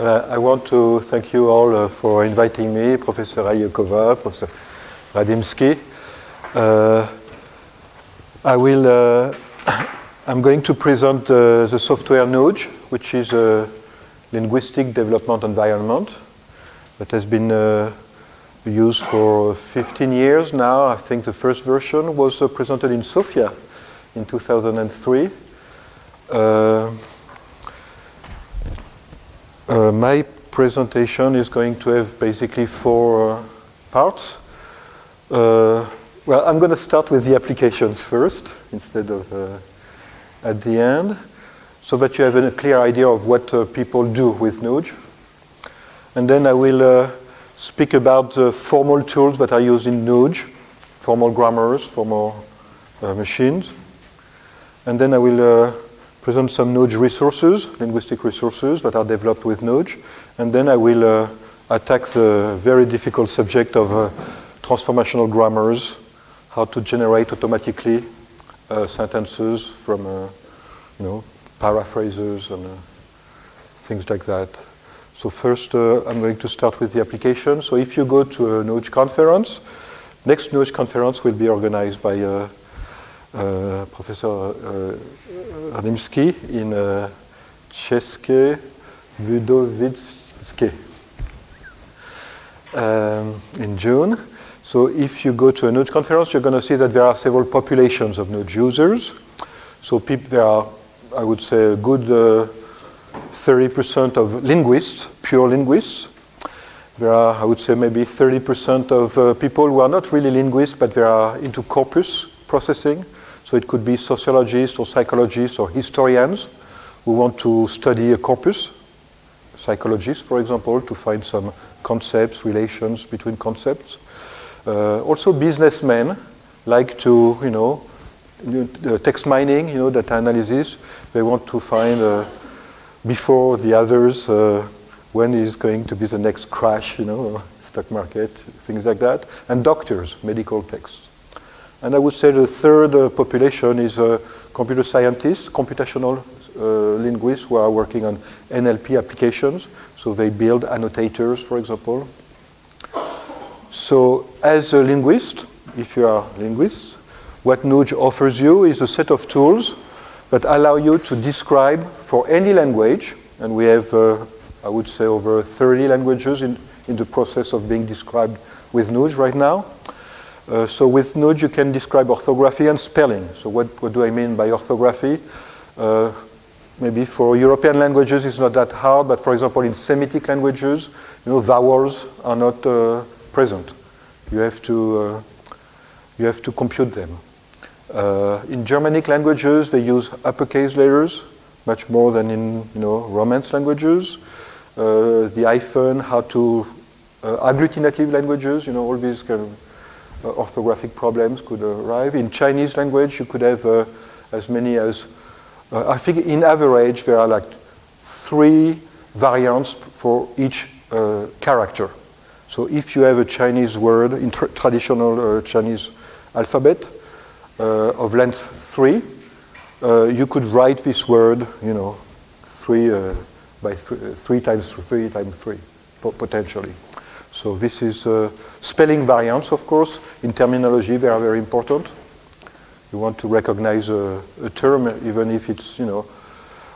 I want to thank you all for inviting me, Professor Ayakova, Professor Radimsky. I'm going to present the software NooJ, which is a linguistic development environment that has been used for 15 years now. I think the first version was presented in Sofia in 2003. My presentation is going to have basically four parts. Well, I'm going to start with the applications first instead of at the end, so that you have a clear idea of what people do with NooJ. And then I will speak about the formal tools that are used in NooJ, formal grammars, formal machines. And then I will present some NooJ resources, linguistic resources that are developed with NooJ. And then I will attack the very difficult subject of transformational grammars, how to generate automatically sentences from, paraphrases and things like that. So first, I'm going to start with the application. So if you go to a NooJ conference, next NooJ conference will be organized by Professor Radimsky in České Budějovice in June. So if you go to a NooJ conference, you're going to see that there are several populations of NooJ users. So there are, I would say, a good 30% of linguists, pure linguists. There are, I would say, maybe 30% of people who are not really linguists, but they are into corpus processing. So it could be sociologists or psychologists or historians who want to study a corpus. Psychologists, for example, to find some concepts, relations between concepts. Also businessmen like to, text mining, data analysis. They want to find before the others when is going to be the next crash, stock market, things like that. And doctors, medical texts. And I would say the third population is computer scientists, computational linguists who are working on NLP applications. So they build annotators, for example. So as a linguist, if you are a linguist, what NooJ offers you is a set of tools that allow you to describe for any language, and we have, I would say, over 30 languages in the process of being described with NooJ right now. So with NooJ, you can describe orthography and spelling. So what do I mean by orthography? Maybe for European languages, it's not that hard, but for example, in Semitic languages, vowels are not present. You have to compute them. In Germanic languages, they use uppercase letters much more than in Romance languages. The hyphen, how to agglutinative languages, all these kind of orthographic problems could arrive. In Chinese language, you could have as many as, I think in average, there are like 3 variants for each character. So if you have a Chinese word in traditional Chinese alphabet of length 3, you could write this word, 3 times 3 times 3, potentially. So this is spelling variants, of course. In terminology, they are very important. You want to recognize a term, even if it's,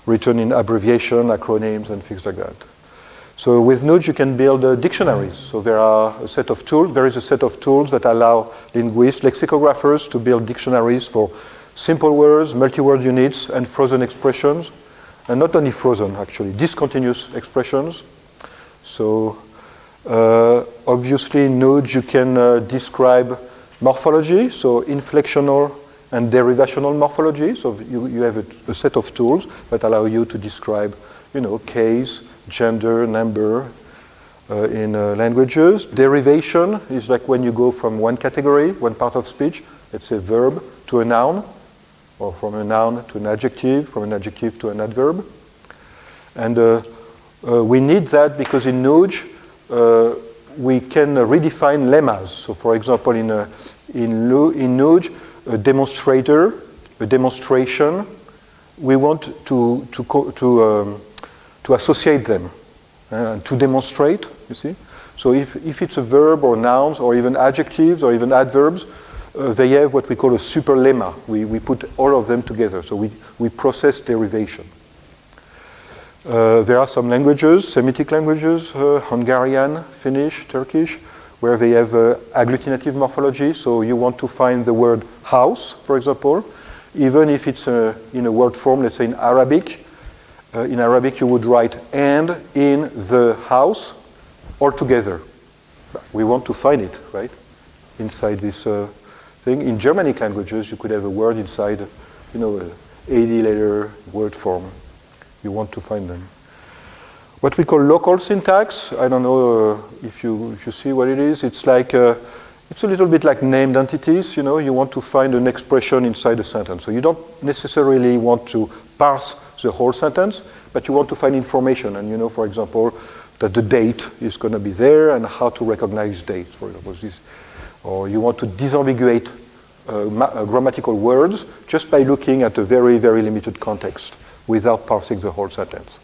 written in abbreviation, acronyms, and things like that. So with NooJ, you can build dictionaries. So there is a set of tools that allow linguists, lexicographers to build dictionaries for simple words, multi-word units, and frozen expressions. And not only frozen, actually, discontinuous expressions. So obviously, in NooJ, you can describe morphology, so inflectional and derivational morphology. So you have a set of tools that allow you to describe, case, gender, number in languages. Derivation is like when you go from one category, one part of speech, let's say verb, to a noun, or from a noun to an adjective, from an adjective to an adverb. And we need that because in NooJ, we can redefine lemmas. So for example, in NooJ, a demonstration, we want to associate them. to demonstrate, you see. So if it's a verb or nouns or even adjectives or even adverbs, they have what we call a superlemma. We put all of them together, so we process derivation. There are some languages, Semitic languages, Hungarian, Finnish, Turkish, where they have agglutinative morphology. So you want to find the word house, for example, even if it's in a word form, let's say in Arabic. In Arabic, you would write and in the house all together. We want to find it, right, inside this thing. In Germanic languages, you could have a word inside, a 80-letter word form. You want to find them. What we call local syntax, I don't know if you see what it is. It's like it's a little bit like named entities. You want to find an expression inside a sentence. So you don't necessarily want to parse the whole sentence, but you want to find information. And for example, that the date is going to be there and how to recognize dates, for example. Or you want to disambiguate grammatical words just by looking at a very, very limited context without parsing the whole sentence.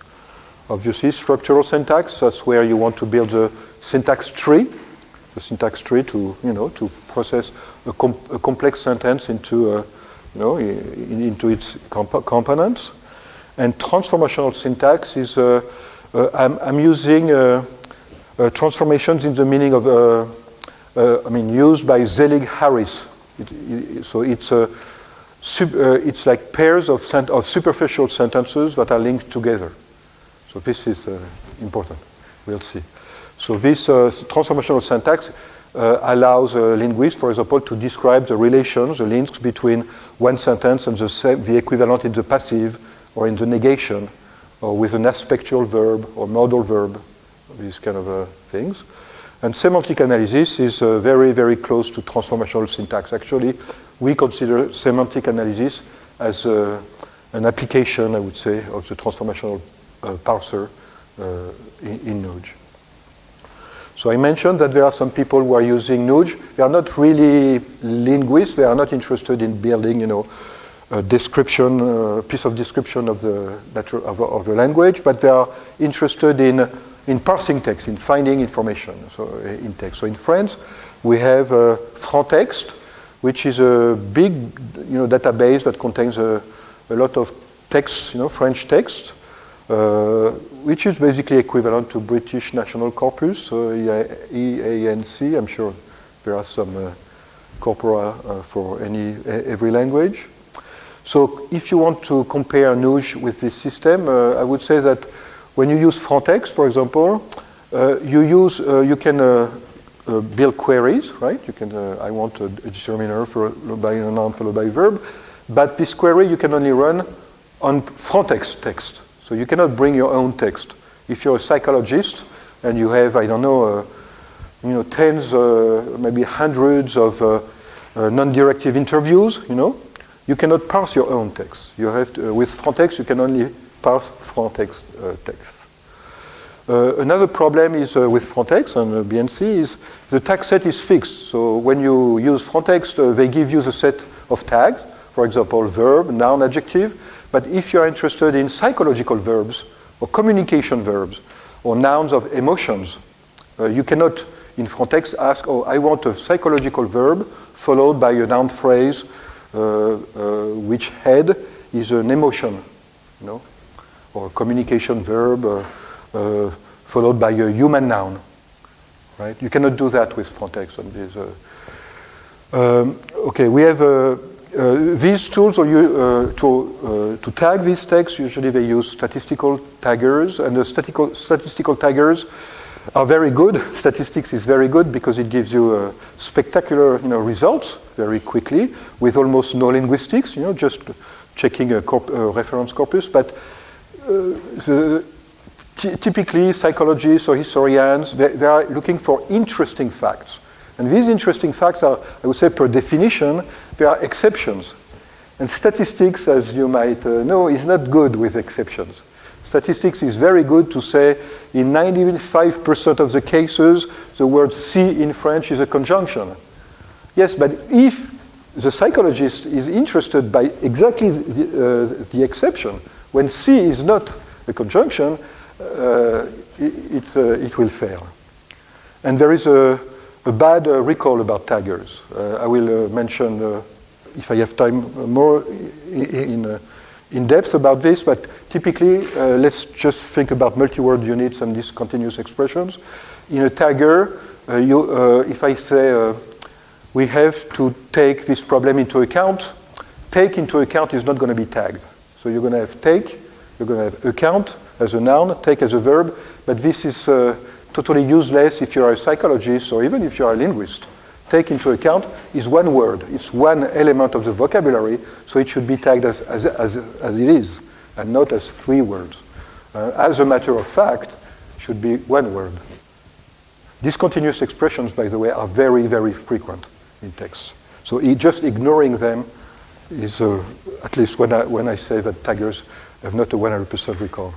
Obviously, structural syntax, that's where you want to build a syntax tree. The syntax tree to process a complex sentence into into its components. And transformational syntax is I'm using transformations in the meaning of used by Zelig-Harris. So it's like pairs of superficial sentences that are linked together. So this is important. We'll see. So this transformational syntax allows linguists, for example, to describe the relations, the links between one sentence and the equivalent in the passive or in the negation, or with an aspectual verb or modal verb, these kind of things. And semantic analysis is very, very close to transformational syntax. Actually, we consider semantic analysis as an application, I would say, of the transformational parser in NooJ. So I mentioned that there are some people who are using NooJ. They are not really linguists. They are not interested in building, a description, piece of description of the language, but they are interested in parsing text, in finding information. So in text. So in France, we have Frantext, which is a big, database that contains a lot of text, French text. Which is basically equivalent to British National Corpus, EANC. I'm sure there are some corpora for every language. So if you want to compare NooJ with this system, I would say that when you use Frantext, for example, you can build queries, right? You can. I want a determiner followed by a noun followed by a verb, but this query you can only run on Frantext text. So you cannot bring your own text. If you're a psychologist and you have, I don't know, tens, maybe hundreds of non-directive interviews, you cannot parse your own text. You have to, with Frantext, you can only parse Frantext text. Another problem is with Frantext and BNC is the tag set is fixed. So when you use Frantext, they give you the set of tags, for example, verb, noun, adjective. But if you're interested in psychological verbs or communication verbs or nouns of emotions, you cannot, in Frantext, ask, I want a psychological verb followed by a noun phrase which head is an emotion, or a communication verb followed by a human noun, right? You cannot do that with Frantext. Okay, we have these tools to tag these texts. Usually they use statistical taggers, and the statistical taggers are very good. Statistics is very good because it gives you spectacular results very quickly with almost no linguistics, just checking a reference corpus. But typically psychologists or historians, they are looking for interesting facts. And these interesting facts are, I would say, per definition, there are exceptions. And statistics, as you might know, is not good with exceptions. Statistics is very good to say in 95% of the cases, the word see in French is a conjunction. Yes, but if the psychologist is interested by exactly the exception, when see is not a conjunction, it will fail. And there is a bad recall about taggers. I will mention, if I have time, more in depth about this, but typically, let's just think about multi-word units and discontinuous expressions. In a tagger, if I say we have to take this problem into account, take into account is not going to be tagged. So you're going to have take, you're going to have account as a noun, take as a verb, but this is totally useless if you're a psychologist or even if you're a linguist. Take into account is one word. It's one element of the vocabulary, so it should be tagged as it is, and not as 3 words. As a matter of fact, it should be 1 word. Discontinuous expressions, by the way, are very, very frequent in text. So just ignoring them is, at least when I say that taggers have not a 100% recall.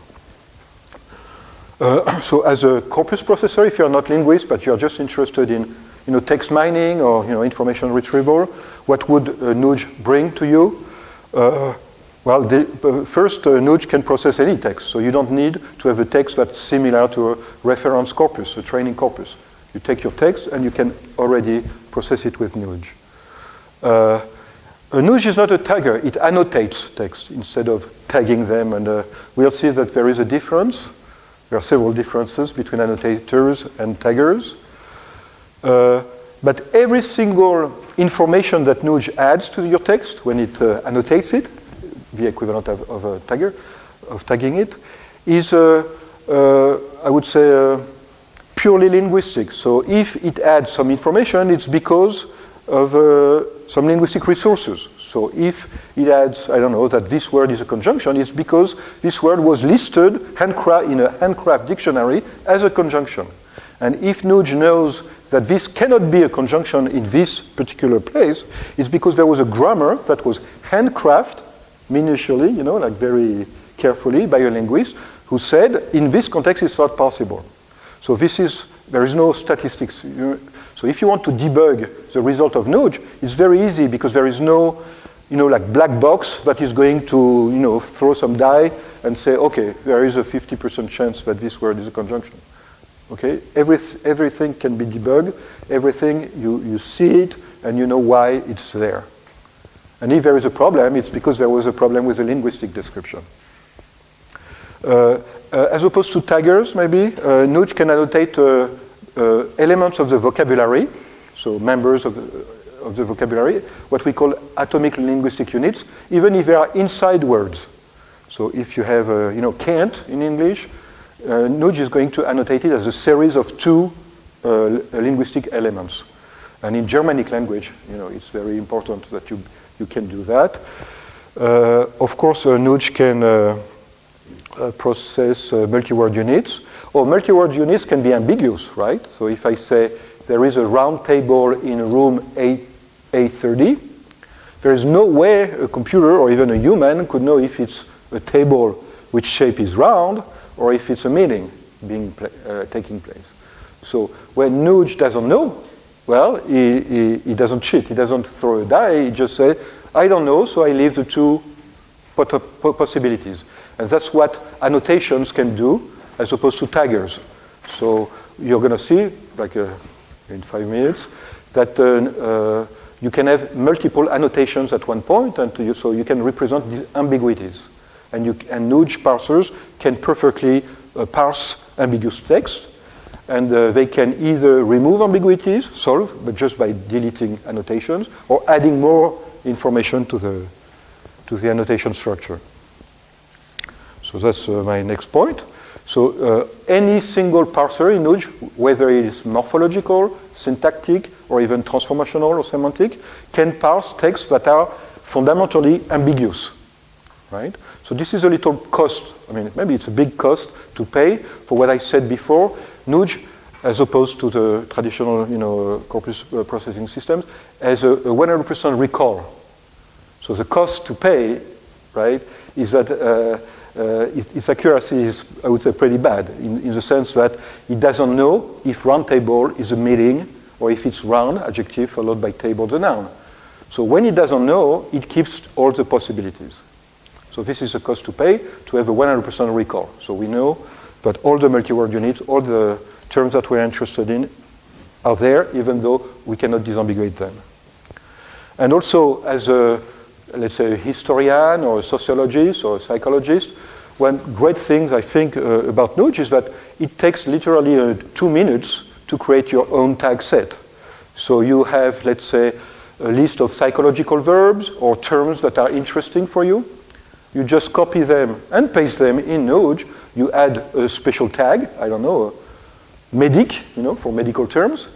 So as a corpus processor, if you're not linguist, but you're just interested in text mining or information retrieval, what would NooJ bring to you? First, NooJ can process any text, so you don't need to have a text that's similar to a reference corpus, a training corpus. You take your text and you can already process it with NooJ. NooJ is not a tagger, it annotates text instead of tagging them, and we'll see that there is a difference. There are several differences between annotators and taggers. But every single information that NooJ adds to your text when it annotates it, the equivalent of a tagger, of tagging it, is, I would say, purely linguistic. So if it adds some information, it's because of some linguistic resources. So if it adds, I don't know, that this word is a conjunction, it's because this word was listed in a handcraft dictionary as a conjunction. And if NooJ knows that this cannot be a conjunction in this particular place, it's because there was a grammar that was handcrafted minutely, like very carefully by a linguist, who said, in this context, it's not possible. So there is no statistics. So if you want to debug the result of NooJ, it's very easy because there is no, like black box that is going to, throw some die and say, okay, there is a 50% chance that this word is a conjunction. Okay, everything can be debugged. Everything you see it and you know why it's there. And if there is a problem, it's because there was a problem with the linguistic description. As opposed to taggers, maybe NooJ can annotate elements of the vocabulary, so members of the vocabulary, what we call atomic linguistic units, even if they are inside words. So if you have, can't in English, NooJ is going to annotate it as a series of 2 linguistic elements. And in Germanic language, it's very important that you can do that. Of course, NooJ can process multi-word units. Or multi-word units can be ambiguous, right? So if I say there is a round table in room A30, there is no way a computer or even a human could know if it's a table which shape is round or if it's a meeting taking place. So when NooJ doesn't know, well, he doesn't cheat. He doesn't throw a die. He just says, I don't know, so I leave the 2 possibilities. And that's what annotations can do as opposed to taggers. So you're going to see, like in 5 minutes, that you can have multiple annotations at one point, and so you can represent these ambiguities. And NooJ parsers can perfectly parse ambiguous text, and they can either remove ambiguities, solve, but just by deleting annotations, or adding more information to the annotation structure. So that's my next point. So any single parser in NooJ, whether it is morphological, syntactic, or even transformational or semantic, can parse texts that are fundamentally ambiguous, right? So this is a little cost. I mean, maybe it's a big cost to pay for what I said before. NooJ, as opposed to the traditional, corpus processing systems, has a 100% recall. So the cost to pay, right, is that its accuracy is, I would say, pretty bad in the sense that it doesn't know if round table is a meaning or if it's round, adjective, followed by table, the noun. So when it doesn't know, it keeps all the possibilities. So this is a cost to pay to have a 100% recall. So we know But all the multi-word units, all the terms that we're interested in are there, even though we cannot disambiguate them. And also, as a, let's say, a historian or a sociologist or a psychologist, one great thing I think about NooJ is that it takes literally 2 minutes to create your own tag set. So you have, let's say, a list of psychological verbs or terms that are interesting for you. You just copy them and paste them in NooJ. You add a special tag, I don't know, medic, for medical terms,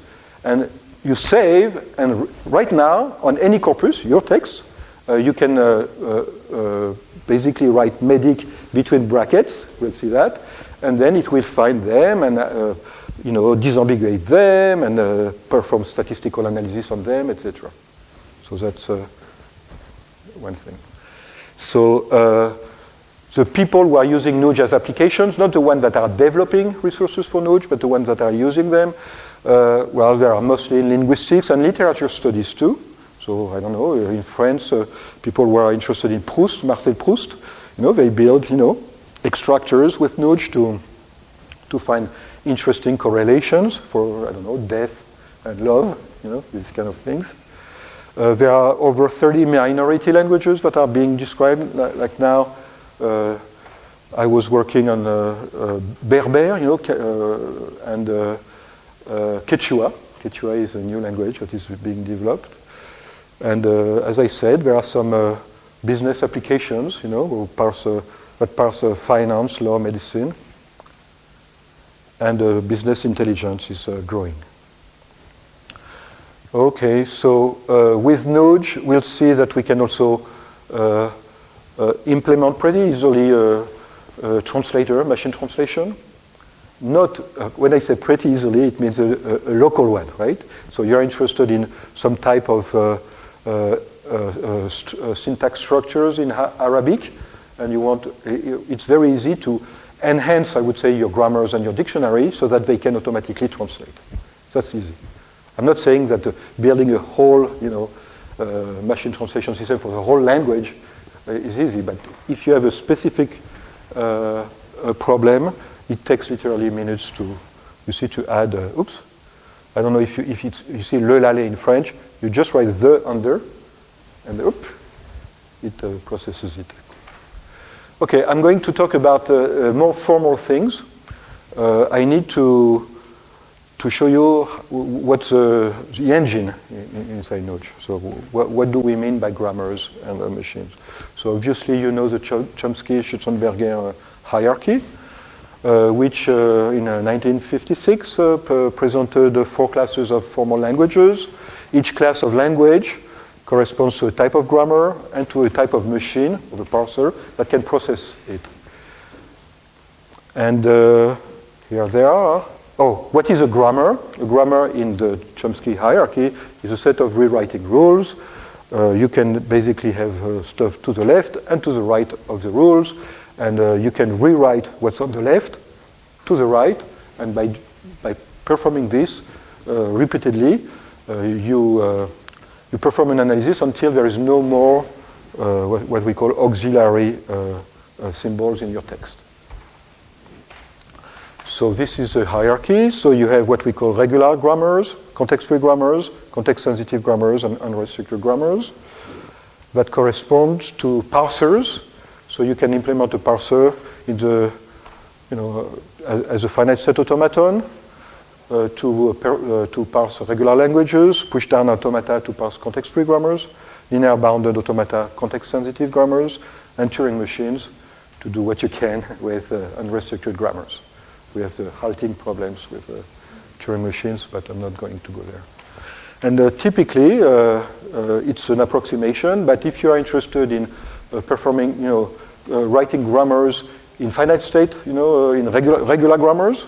and you save, and right now, on any corpus, your text, you can basically write medic between brackets, we'll see that, and then it will find them and disambiguate them and perform statistical analysis on them, etc. So that's one thing. So the people who are using NooJ as applications, not the ones that are developing resources for NooJ, but the ones that are using them, well, they are mostly in linguistics and literature studies too. So I don't know, in France, people who are interested in Proust, Marcel Proust, they build, extractors with NooJ to find interesting correlations for, I don't know, death and love, these kind of things. There are over 30 minority languages that are being described. Like now, I was working on Berber, and Quechua. Quechua is a new language that is being developed. And as I said, there are some business applications, that parse finance, law, medicine, and business intelligence is growing. Okay, so with NooJ, we'll see that we can also implement pretty easily translator, machine translation. Not, when I say pretty easily, it means a local one, right? So you're interested in some type of syntax structures in Arabic, and you want, it's very easy to enhance, I would say, your grammars and your dictionary so that they can automatically translate. That's easy. I'm not saying that building a whole, machine translation system for the whole language is easy, but if you have a specific problem, it takes literally minutes to add, oops, I don't know if you see le lalé in French, you just write the under, and it processes it. Okay, I'm going to talk about more formal things. I need to show you what's the engine inside NooJ. So what do we mean by grammars and machines? So obviously you know the Chomsky-Schutzenberger hierarchy, which in 1956 presented 4 classes of formal languages. Each class of language corresponds to a type of grammar and to a type of machine, of a parser, that can process it. And here they are. Oh, what is a grammar? A grammar in the Chomsky hierarchy is a set of rewriting rules. You can basically have stuff to the left and to the right of the rules, and you can rewrite what's on the left to the right, and by performing this repeatedly, you perform an analysis until there is no more what we call auxiliary symbols in your text. So this is a hierarchy. So you have what we call regular grammars, context-free grammars, context-sensitive grammars, and unrestricted grammars that correspond to parsers. So you can implement a parser in the, as a finite set automaton to parse regular languages, push-down automata to parse context-free grammars, linear bounded automata, context-sensitive grammars, and Turing machines to do what you can with unrestricted grammars. We have the halting problems with Turing machines, but I'm not going to go there. And typically, it's an approximation, but if you are interested in performing, writing grammars in finite state, in regular grammars,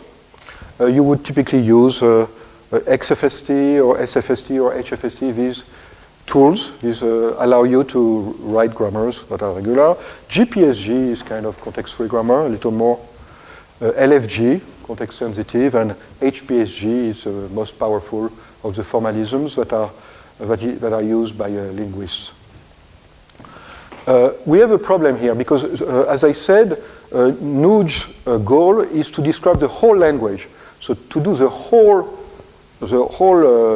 you would typically use XFST or SFST or HFST. These tools, these allow you to write grammars that are regular. GPSG is kind of context-free grammar, a little more. LFG, context sensitive, and HPSG is the most powerful of the formalisms that are used by linguists. We have a problem here because, as I said, NooJ's goal is to describe the whole language. So to do the whole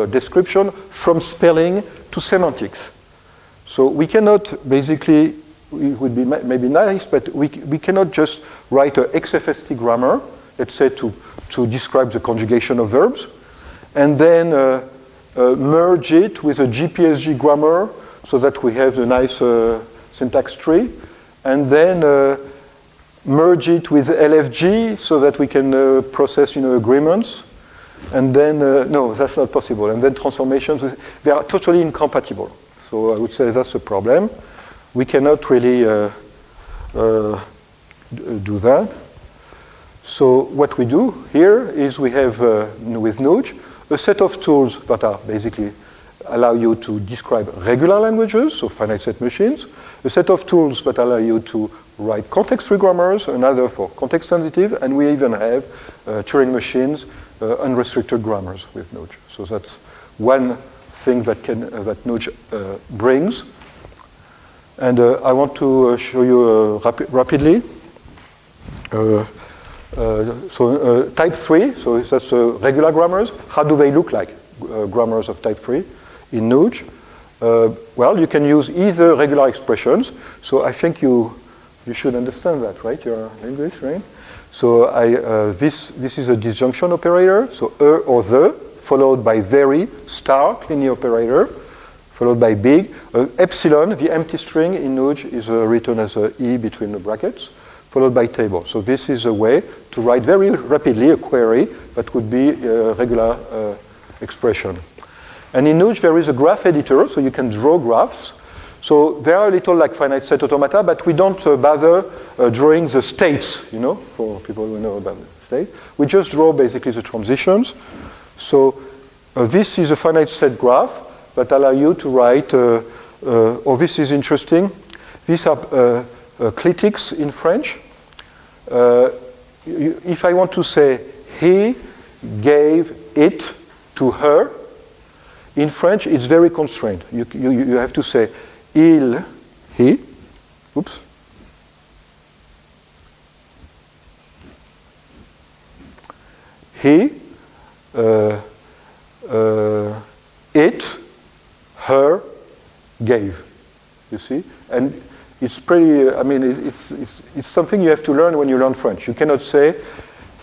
description from spelling to semantics. So we cannot basically, it would be maybe nice, but we cannot just write a XFST grammar, let's say to describe the conjugation of verbs, and then merge it with a GPSG grammar so that we have a nice syntax tree, and then merge it with LFG so that we can process agreements, and then no, that's not possible. And then transformations, they are totally incompatible. So I would say that's a problem. We cannot really do that. So what we do here is we have with NooJ a set of tools that are basically allow you to describe regular languages, so finite set machines, a set of tools that allow you to write context-free grammars, another for context-sensitive, and we even have Turing machines, unrestricted grammars with NooJ. So that's one thing that NooJ brings. And I want to show you rapidly. Type 3, so that's regular grammars. How do they look like, grammars of type 3 in NooJ? Well, you can use either regular expressions. So I think you should understand that, right? You're a linguist, right? So this is a disjunction operator. So or the, followed by very, star, cleanly operator, followed by big. Epsilon, the empty string in NooJ is written as a E between the brackets, followed by table. So this is a way to write very rapidly a query that would be a regular expression. And in NooJ there is a graph editor, so you can draw graphs. So they are a little like finite set automata, but we don't bother drawing the states, for people who know about the state. We just draw basically the transitions. So this is a finite set graph that allow you to write, this is interesting. These are clitics in French. If I want to say he gave it to her, in French it's very constrained. You have to say il, he, oops. He, it, her, gave. You see? And it's pretty, it's something you have to learn when you learn French. You cannot say,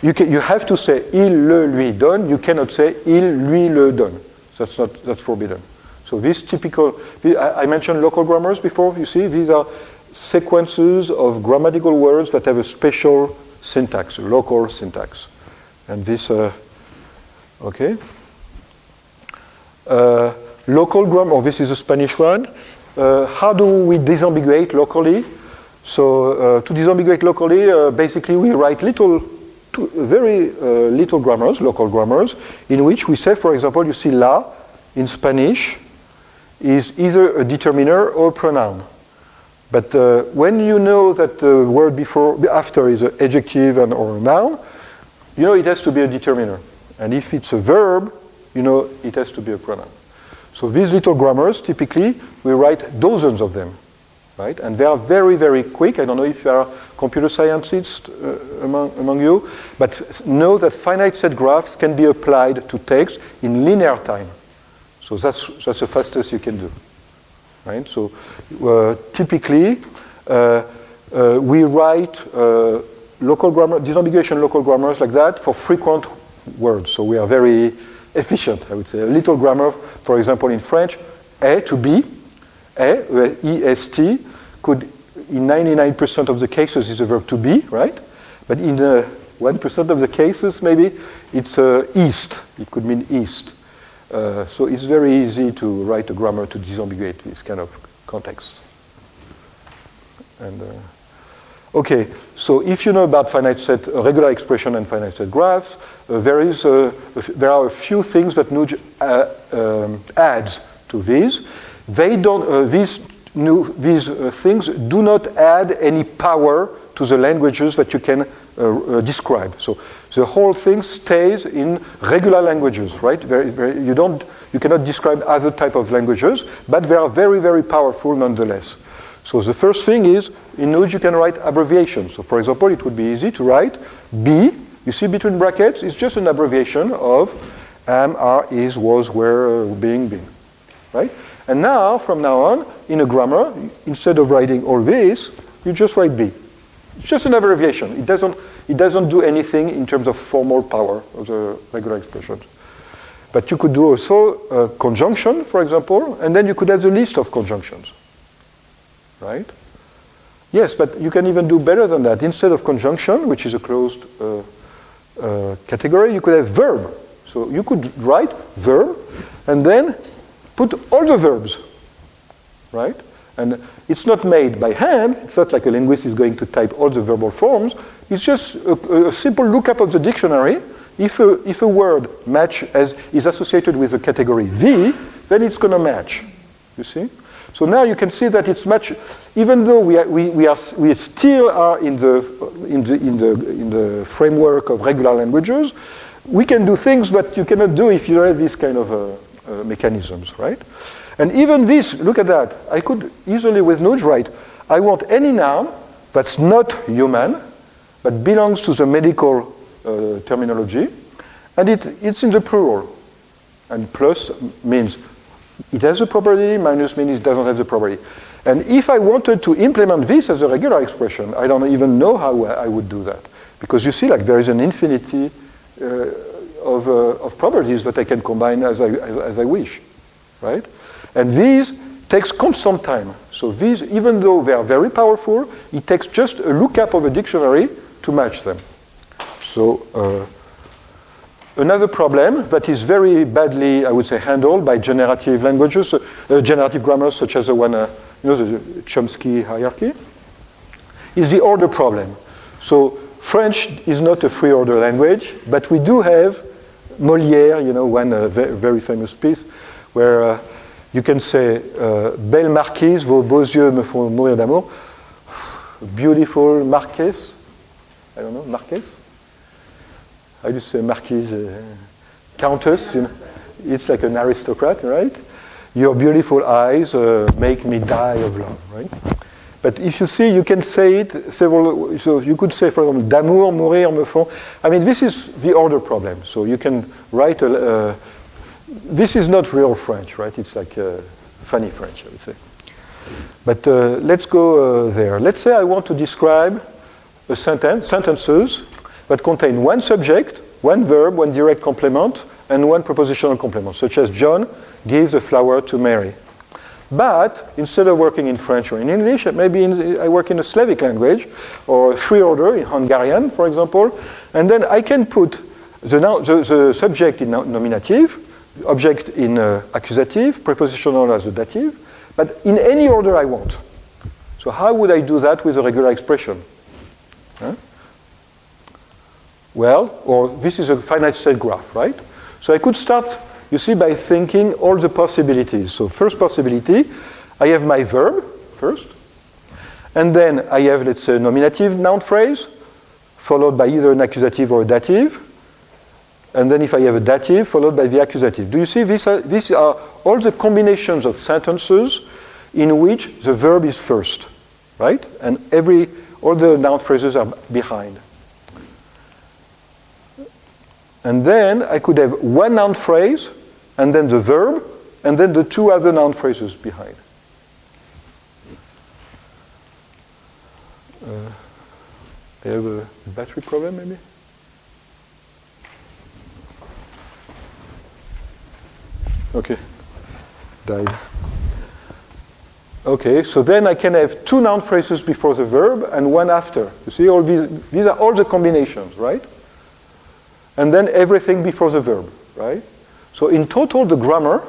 you have to say il le lui donne, you cannot say il lui le donne. That's forbidden. So this typical, I mentioned local grammars before, you see, these are sequences of grammatical words that have a special syntax, a local syntax. And this, okay. Local grammar, this is a Spanish one. How do we disambiguate locally? So to disambiguate locally, basically we write very little grammars, local grammars, in which we say, for example, you see la in Spanish is either a determiner or a pronoun. But when you know that the word after is an adjective or a noun, you know it has to be a determiner. And if it's a verb, you know it has to be a pronoun. So these little grammars, typically, we write dozens of them, right? And they are very, very quick. I don't know if there are computer scientists among you, but know that finite set graphs can be applied to text in linear time. So that's the fastest you can do, right? So typically, we write local grammar, disambiguation local grammars like that for frequent words. So we are very efficient, I would say. A little grammar, for example, in French, a to be, E-S-T, could, in 99% of the cases, is a verb to be, right? But in 1% of the cases, maybe, it's east. It could mean east. So it's very easy to write a grammar to disambiguate this kind of context. And okay, so if you know about finite set, regular expression and finite set graphs, there are a few things that NooJ adds to these. They don't. These things do not add any power to the languages that you can describe. So the whole thing stays in regular languages, right? You cannot describe other type of languages, but they are very, very powerful nonetheless. So the first thing is, in NooJ you can write abbreviations. So for example, it would be easy to write B. You see between brackets, it's just an abbreviation of am, are, is, was, were, being, been. Right? And now, from now on, in a grammar, instead of writing all this, you just write B. It's just an abbreviation. It doesn't do anything in terms of formal power of the regular expressions. But you could do also a conjunction, for example, and then you could have the list of conjunctions. Right? Yes, but you can even do better than that. Instead of conjunction, which is a closed category, you could have verb. So you could write verb and then put all the verbs. Right? And it's not made by hand. It's not like a linguist is going to type all the verbal forms. It's just a simple lookup of the dictionary. If a word is associated with the category V, then it's going to match. You see? So now you can see that it's much, even though we still are in the framework of regular languages, we can do things that you cannot do if you don't have these kind of mechanisms, right? And even this, look at that. I could easily with NooJ write, I want any noun that's not human, but belongs to the medical terminology, and it's in the plural. And plus means it has a property, minus means it doesn't have the property. And if I wanted to implement this as a regular expression, I don't even know how I would do that. Because you see, like, there is an infinity of properties that I can combine as I wish, right? And these takes constant time. So these, even though they are very powerful, it takes just a lookup of a dictionary to match them. So another problem that is very badly, I would say, handled by generative languages, generative grammars such as the one, the Chomsky hierarchy, is the order problem. So French is not a free order language, but we do have Molière, one very famous piece, where you can say, Belle marquise, vos beaux yeux me font mourir d'amour. Beautiful marquise. I don't know, marquise? How do you say marquise? Countess, It's like an aristocrat, right? Your beautiful eyes make me die of love, right? But if you see, you can say it several, so you could say, for example, d'amour, mourir me font. I mean, this is the order problem. So you can write this is not real French, right? It's like funny French, I would say. But let's go there. Let's say I want to describe a sentences that contain one subject, one verb, one direct complement, and one prepositional complement, such as John gives a flower to Mary. But instead of working in French or in English, maybe I work in a Slavic language or a free order in Hungarian, for example, and then I can put the subject in nominative, object in accusative, prepositional as a dative, but in any order I want. So how would I do that with a regular expression? Huh? Well, or this is a finite state graph, right? So I could start, you see, by thinking all the possibilities. So first possibility, I have my verb first, and then I have, let's say, a nominative noun phrase, followed by either an accusative or a dative, and then if I have a dative, followed by the accusative. Do you see, these are all the combinations of sentences in which the verb is first, right? And all the noun phrases are behind. And then I could have one noun phrase, and then the verb, and then the two other noun phrases behind. I have a battery problem, maybe? Okay, died. Okay, so then I can have two noun phrases before the verb and one after. You see, all these are all the combinations, right? And then everything before the verb, right? So in total, the grammar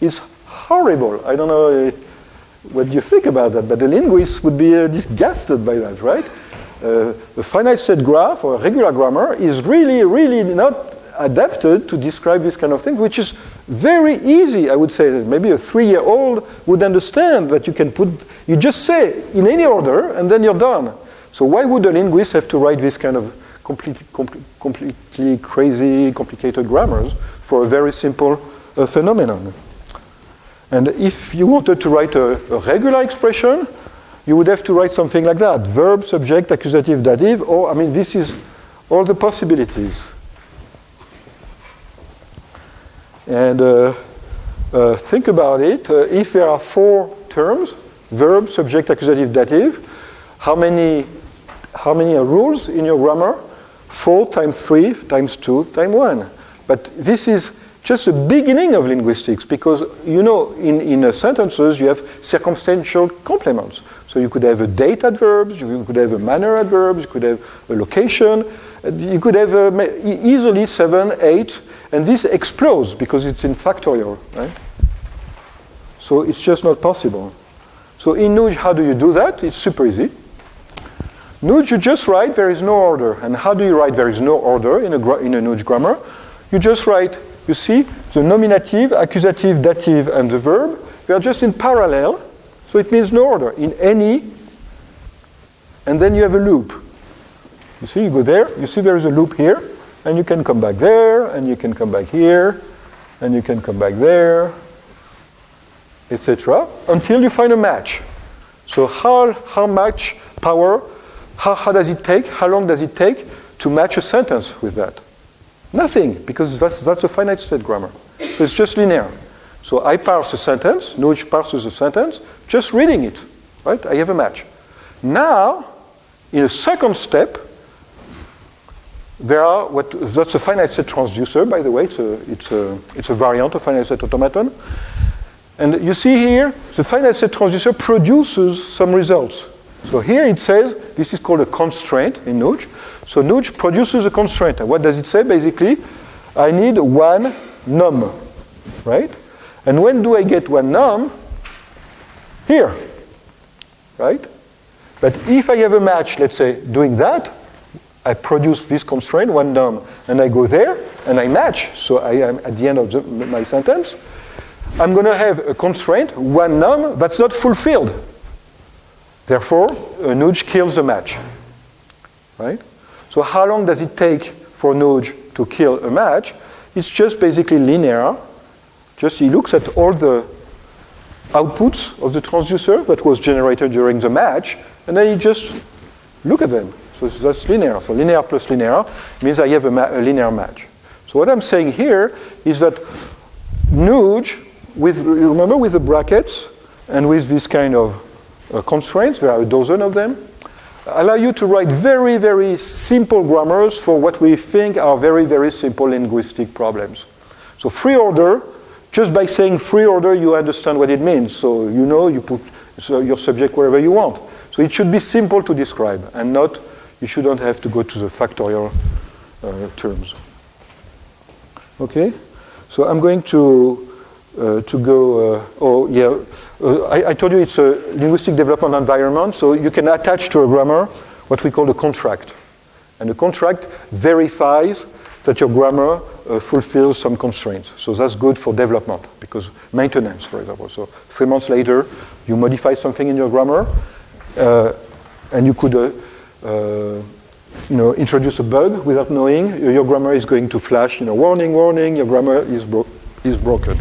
is horrible. I don't know what you think about that, but the linguist would be disgusted by that, right? A finite set graph or a regular grammar is really, really not adapted to describe this kind of thing, which is very easy. I would say that maybe a 3-year-old would understand that you just say in any order and then you're done. So why would a linguist have to write this kind of completely crazy, complicated grammars for a very simple phenomenon? And if you wanted to write a regular expression, you would have to write something like that. Verb, subject, accusative, dative, or, I mean, this is all the possibilities. And think about it. If there are 4 terms, verb, subject, accusative, dative, how many are rules in your grammar? 4 times 3 times 2 times 1. But this is just the beginning of linguistics, because you know in sentences you have circumstantial complements. So you could have a date adverbs, you could have a manner adverbs, you could have a location, you could have easily 7, 8, and this explodes because it's in factorial, right? So it's just not possible. So in NooJ, how do you do that? It's super easy. NooJ, you just write there is no order. And how do you write there is no order in a NooJ grammar? You just write, you see, the nominative, accusative, dative, and the verb, they are just in parallel, so it means no order. In any, and then you have a loop. You see, you go there, you see there is a loop here, and you can come back there, and you can come back here, and you can come back there, etc., until you find a match. So how much power, how does it take, how long does it take to match a sentence with that? Nothing, because that's a finite state grammar. So it's just linear. So I parse a sentence, NooJ parses a sentence, just reading it, right? I have a match. Now, in a second step, there are that's a finite set transducer, by the way. It's a variant of finite set automaton. And you see here, the finite set transducer produces some results. So here it says, this is called a constraint in NooJ. So NooJ produces a constraint. And what does it say? Basically, I need 1 num, right? And when do I get 1 num? Here, right? But if I have a match, let's say, doing that, I produce this constraint, 1 num, and I go there, and I match. So I am at the end of my sentence. I'm going to have a constraint, 1 num, that's not fulfilled. Therefore, a NooJ kills a match, right? So how long does it take for NooJ to kill a match? It's just basically linear. Just he looks at all the outputs of the transducer that was generated during the match, and then he just look at them. So that's linear. So linear plus linear means I have a linear match. So what I'm saying here is that NooJ, remember with the brackets and with this kind of constraints, there are a dozen of them, allow you to write very, very simple grammars for what we think are very, very simple linguistic problems. So free order, just by saying free order, you understand what it means. So you know you put your subject wherever you want. So it should be simple to describe, and not, you shouldn't have to go to the factorial terms. Okay? So I'm going to go, I told you it's a linguistic development environment, so you can attach to a grammar what we call a contract. And the contract verifies that your grammar fulfills some constraints. So that's good for development, because maintenance, for example. So 3 months later, you modify something in your grammar, and you could introduce a bug without knowing. Your grammar is going to flash, warning, warning, your grammar is broken.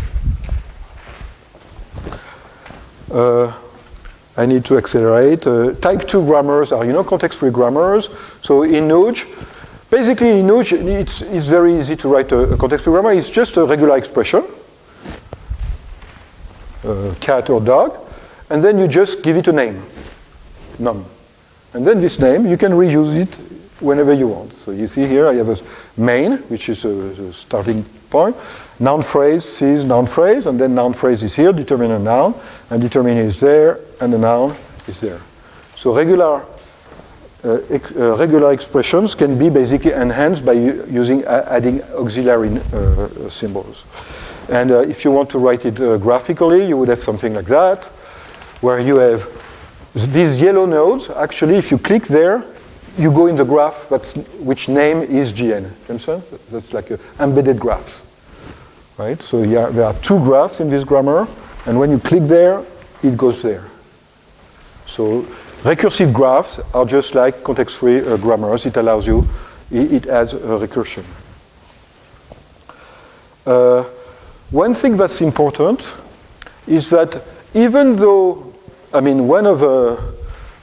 I need to accelerate. Type 2 grammars are, context-free grammars. So in NooJ, basically in NooJ, it's very easy to write a context-free grammar. It's just a regular expression, cat or dog, and then you just give it a name, num. And then this name, you can reuse it whenever you want. So you see here, I have a main, which is a starting point. Noun phrase sees noun phrase, and then noun phrase is here, determiner noun, and determiner is there, and the noun is there. So regular expressions can be basically enhanced by adding auxiliary symbols. And if you want to write it graphically, you would have something like that, where you have these yellow nodes. Actually, if you click there, you go in the graph which name is GN. You understand? That's like an embedded graph. Right? So there are 2 graphs in this grammar, and when you click there, it goes there. So recursive graphs are just like context-free grammars. It allows you, it adds a recursion. One thing that's important is that even though, one of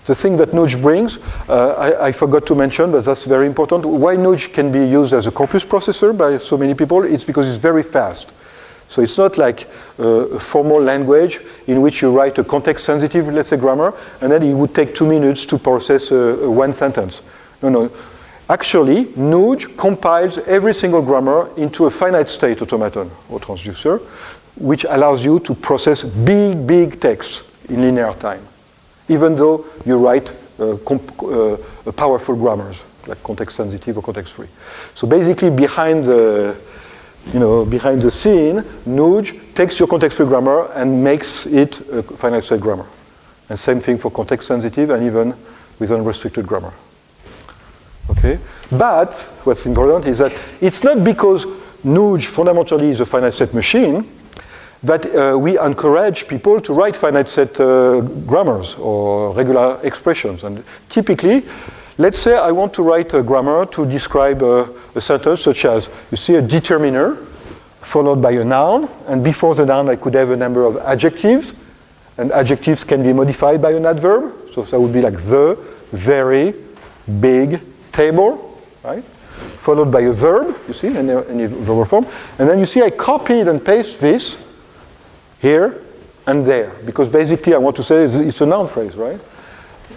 the thing that NooJ brings, I forgot to mention, but that's very important. Why NooJ can be used as a corpus processor by so many people, it's because it's very fast. So it's not like a formal language in which you write a context-sensitive, let's say, grammar, and then it would take 2 minutes to process one sentence. No. Actually, NooJ compiles every single grammar into a finite state automaton or transducer, which allows you to process big texts in linear time, even though you write powerful grammars, like context-sensitive or context-free. So basically, behind the scene, NooJ takes your context-free grammar and makes it a finite state grammar. And same thing for context-sensitive and even with unrestricted grammar. Okay? But what's important is that it's not because NooJ fundamentally is a finite set machine that we encourage people to write finite set grammars or regular expressions. And typically, let's say I want to write a grammar to describe a sentence such as, you see a determiner followed by a noun, and before the noun I could have a number of adjectives, and adjectives can be modified by an adverb, so that would be like the very big table, right? Followed by a verb, you see, in any verbal form, and then you see I copied and pasted this here and there, because basically I want to say it's a noun phrase, right?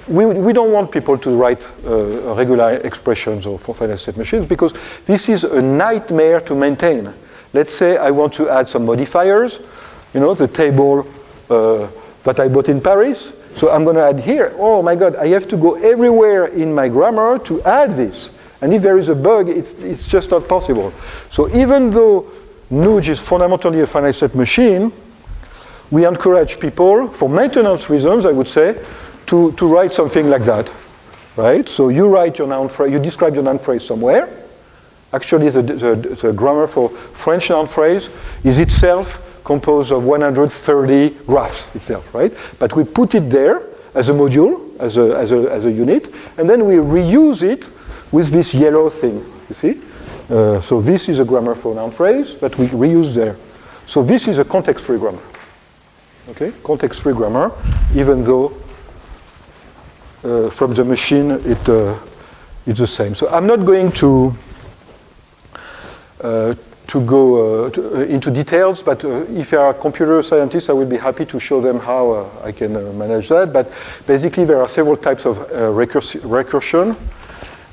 We don't want people to write regular expressions or for finite state machines because this is a nightmare to maintain. Let's say I want to add some modifiers, the table that I bought in Paris. So I'm going to add here, oh my God, I have to go everywhere in my grammar to add this. And if there is a bug, it's just not possible. So even though NooJ is fundamentally a finite state machine, we encourage people, for maintenance reasons, I would say, to write something like that, right? So you write your noun phrase, you describe your noun phrase somewhere. Actually, the grammar for French noun phrase is itself composed of 130 graphs itself, right? But we put it there as a module, as a unit, and then we reuse it with this yellow thing, you see? So this is a grammar for noun phrase that we reuse there. So this is a context-free grammar, okay? Context-free grammar, even though from the machine it's the same. So I'm not going to go into details, but if you are a computer scientist, I will be happy to show them how I can manage that. But basically, there are several types of recursion.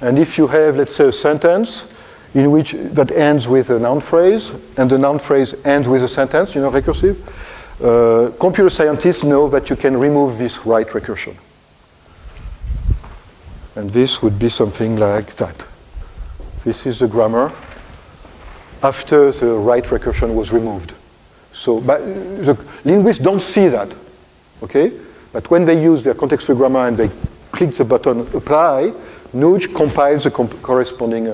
And if you have, let's say, a sentence in which that ends with a noun phrase, and the noun phrase ends with a sentence, recursive, computer scientists know that you can remove this right recursion. And this would be something like that. This is the grammar after the right recursion was removed. So, but the linguists don't see that, okay? But when they use their context-free grammar and they click the button apply, NooJ compiles the corresponding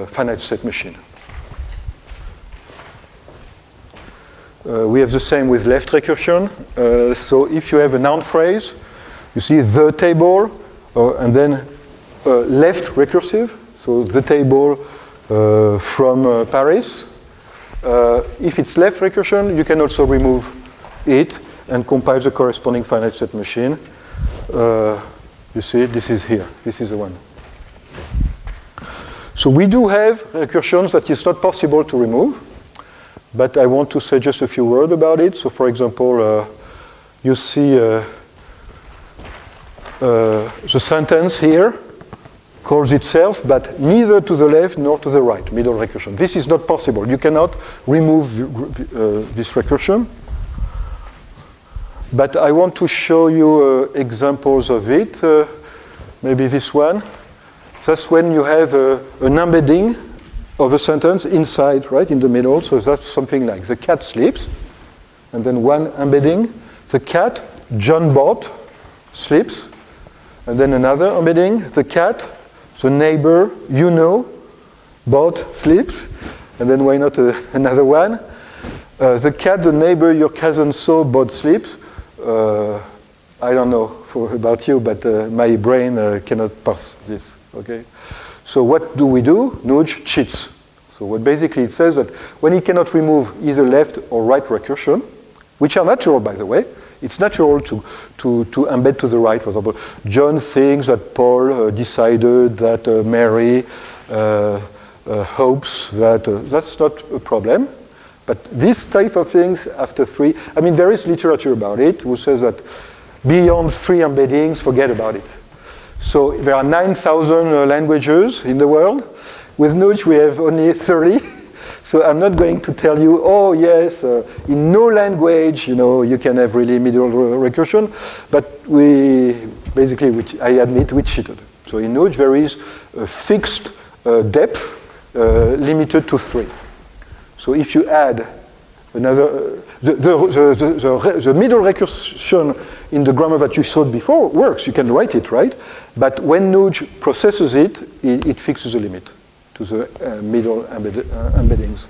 finite state machine. We have the same with left recursion. So if you have a noun phrase, you see the table, and then left recursive, so the table from Paris. If it's left recursion, you can also remove it and compile the corresponding finite set machine. You see, this is here. This is the one. So we do have recursions that is not possible to remove, but I want to say just a few words about it. So for example, you see the sentence here calls itself, but neither to the left nor to the right, middle recursion. This is not possible. You cannot remove this recursion. But I want to show you examples of it. Maybe this one. That's when you have an embedding of a sentence inside, right, in the middle. So that's something like the cat sleeps. And then one embedding, the cat, John bought, sleeps. And then another embedding, the cat, the neighbor, bought, sleeps. And then why not another one? The cat, the neighbor, your cousin saw, bought, sleeps. I don't know about you, but my brain cannot parse this, okay? So what do? NooJ cheats. So what basically it says that when it cannot remove either left or right recursion, which are natural, by the way, It's natural to embed to the right. For example, John thinks that Paul decided that Mary hopes that that's not a problem. But this type of things after 3, I mean, there is literature about it who says that beyond 3 embeddings, forget about it. So there are 9,000 languages in the world. With NooJ, we have only 30. So I'm not going to tell you, oh yes, in no language, you can have really middle recursion. But I admit, we cheated. So in NooJ, there is a fixed depth limited to 3. So if you add another, the middle recursion in the grammar that you saw before works. You can write it, right? But when NooJ processes it, it fixes a limit to the middle embeddings.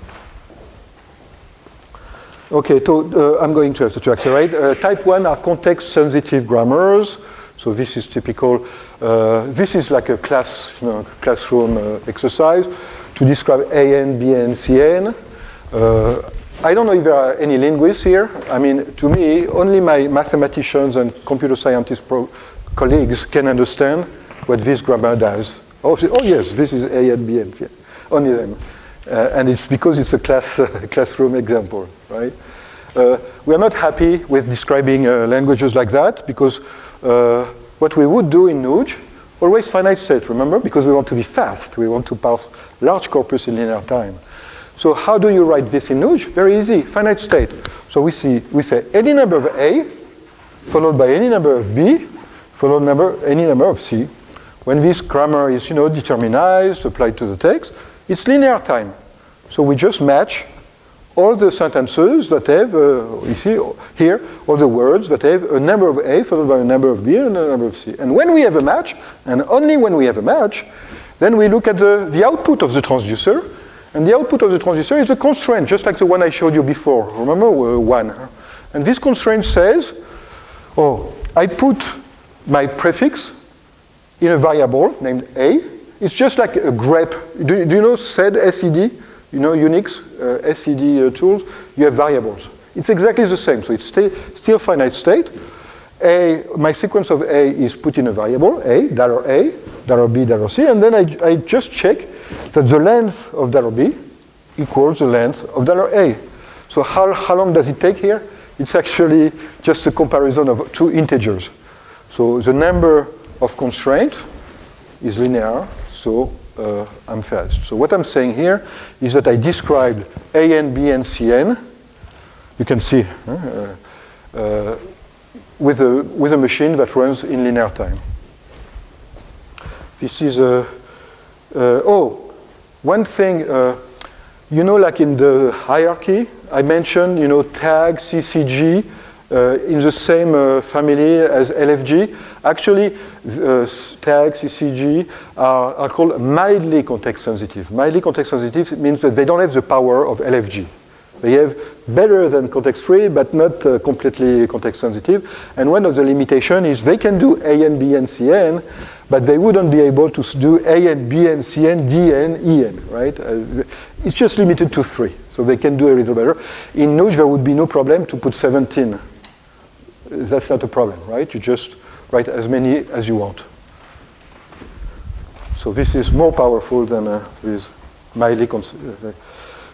Okay, so I'm going to have to accelerate. Type 1 are context-sensitive grammars. So this is typical. This is like a classroom exercise to describe AN, BN, CN. I don't know if there are any linguists here. I mean, to me, only my mathematicians and computer scientist colleagues can understand what this grammar does. Oh yes, this is A and B and C. Only them. And it's because it's a classroom example, right? We are not happy with describing languages like that because what we would do in NooJ, always finite state, remember? Because we want to be fast. We want to parse large corpus in linear time. So how do you write this in NooJ? Very easy, finite state. So we say any number of A followed by any number of B followed any number of C. When this grammar is determinized, applied to the text, it's linear time. So we just match all the sentences that have, you see here, all the words that have a number of A followed by a number of B and a number of C. And when we have a match, and only when we have a match, then we look at the output of the transducer. And the output of the transducer is a constraint, just like the one I showed you before. Remember, 1. And this constraint says, I put my prefix in a variable named A. It's just like a grep. Do you know SED, SED? Unix, SED tools? You have variables. It's exactly the same. So it's still finite state. My sequence of A is put in a variable, A, $B, $C, and then I just check that the length of $B equals the length of $A. So how long does it take here? It's actually just a comparison of 2 integers. So the number of constraint is linear, so I'm fast. So what I'm saying here is that I described AN, BN, CN. You can see with a machine that runs in linear time. This is one thing, like in the hierarchy, I mentioned, tag, CCG, in the same family as LFG. Actually, tag, CCG are called mildly context sensitive. Mildly context sensitive means that they don't have the power of LFG. They have better than context free, but not completely context sensitive. And one of the limitations is they can do AN, BN, CN, but they wouldn't be able to do AN, BN, CN, DN, EN, right? It's just limited to 3, so they can do a little better. In NooJ, there would be no problem to put 17. That's not a problem, right? You just write as many as you want. So this is more powerful than with mildly considered.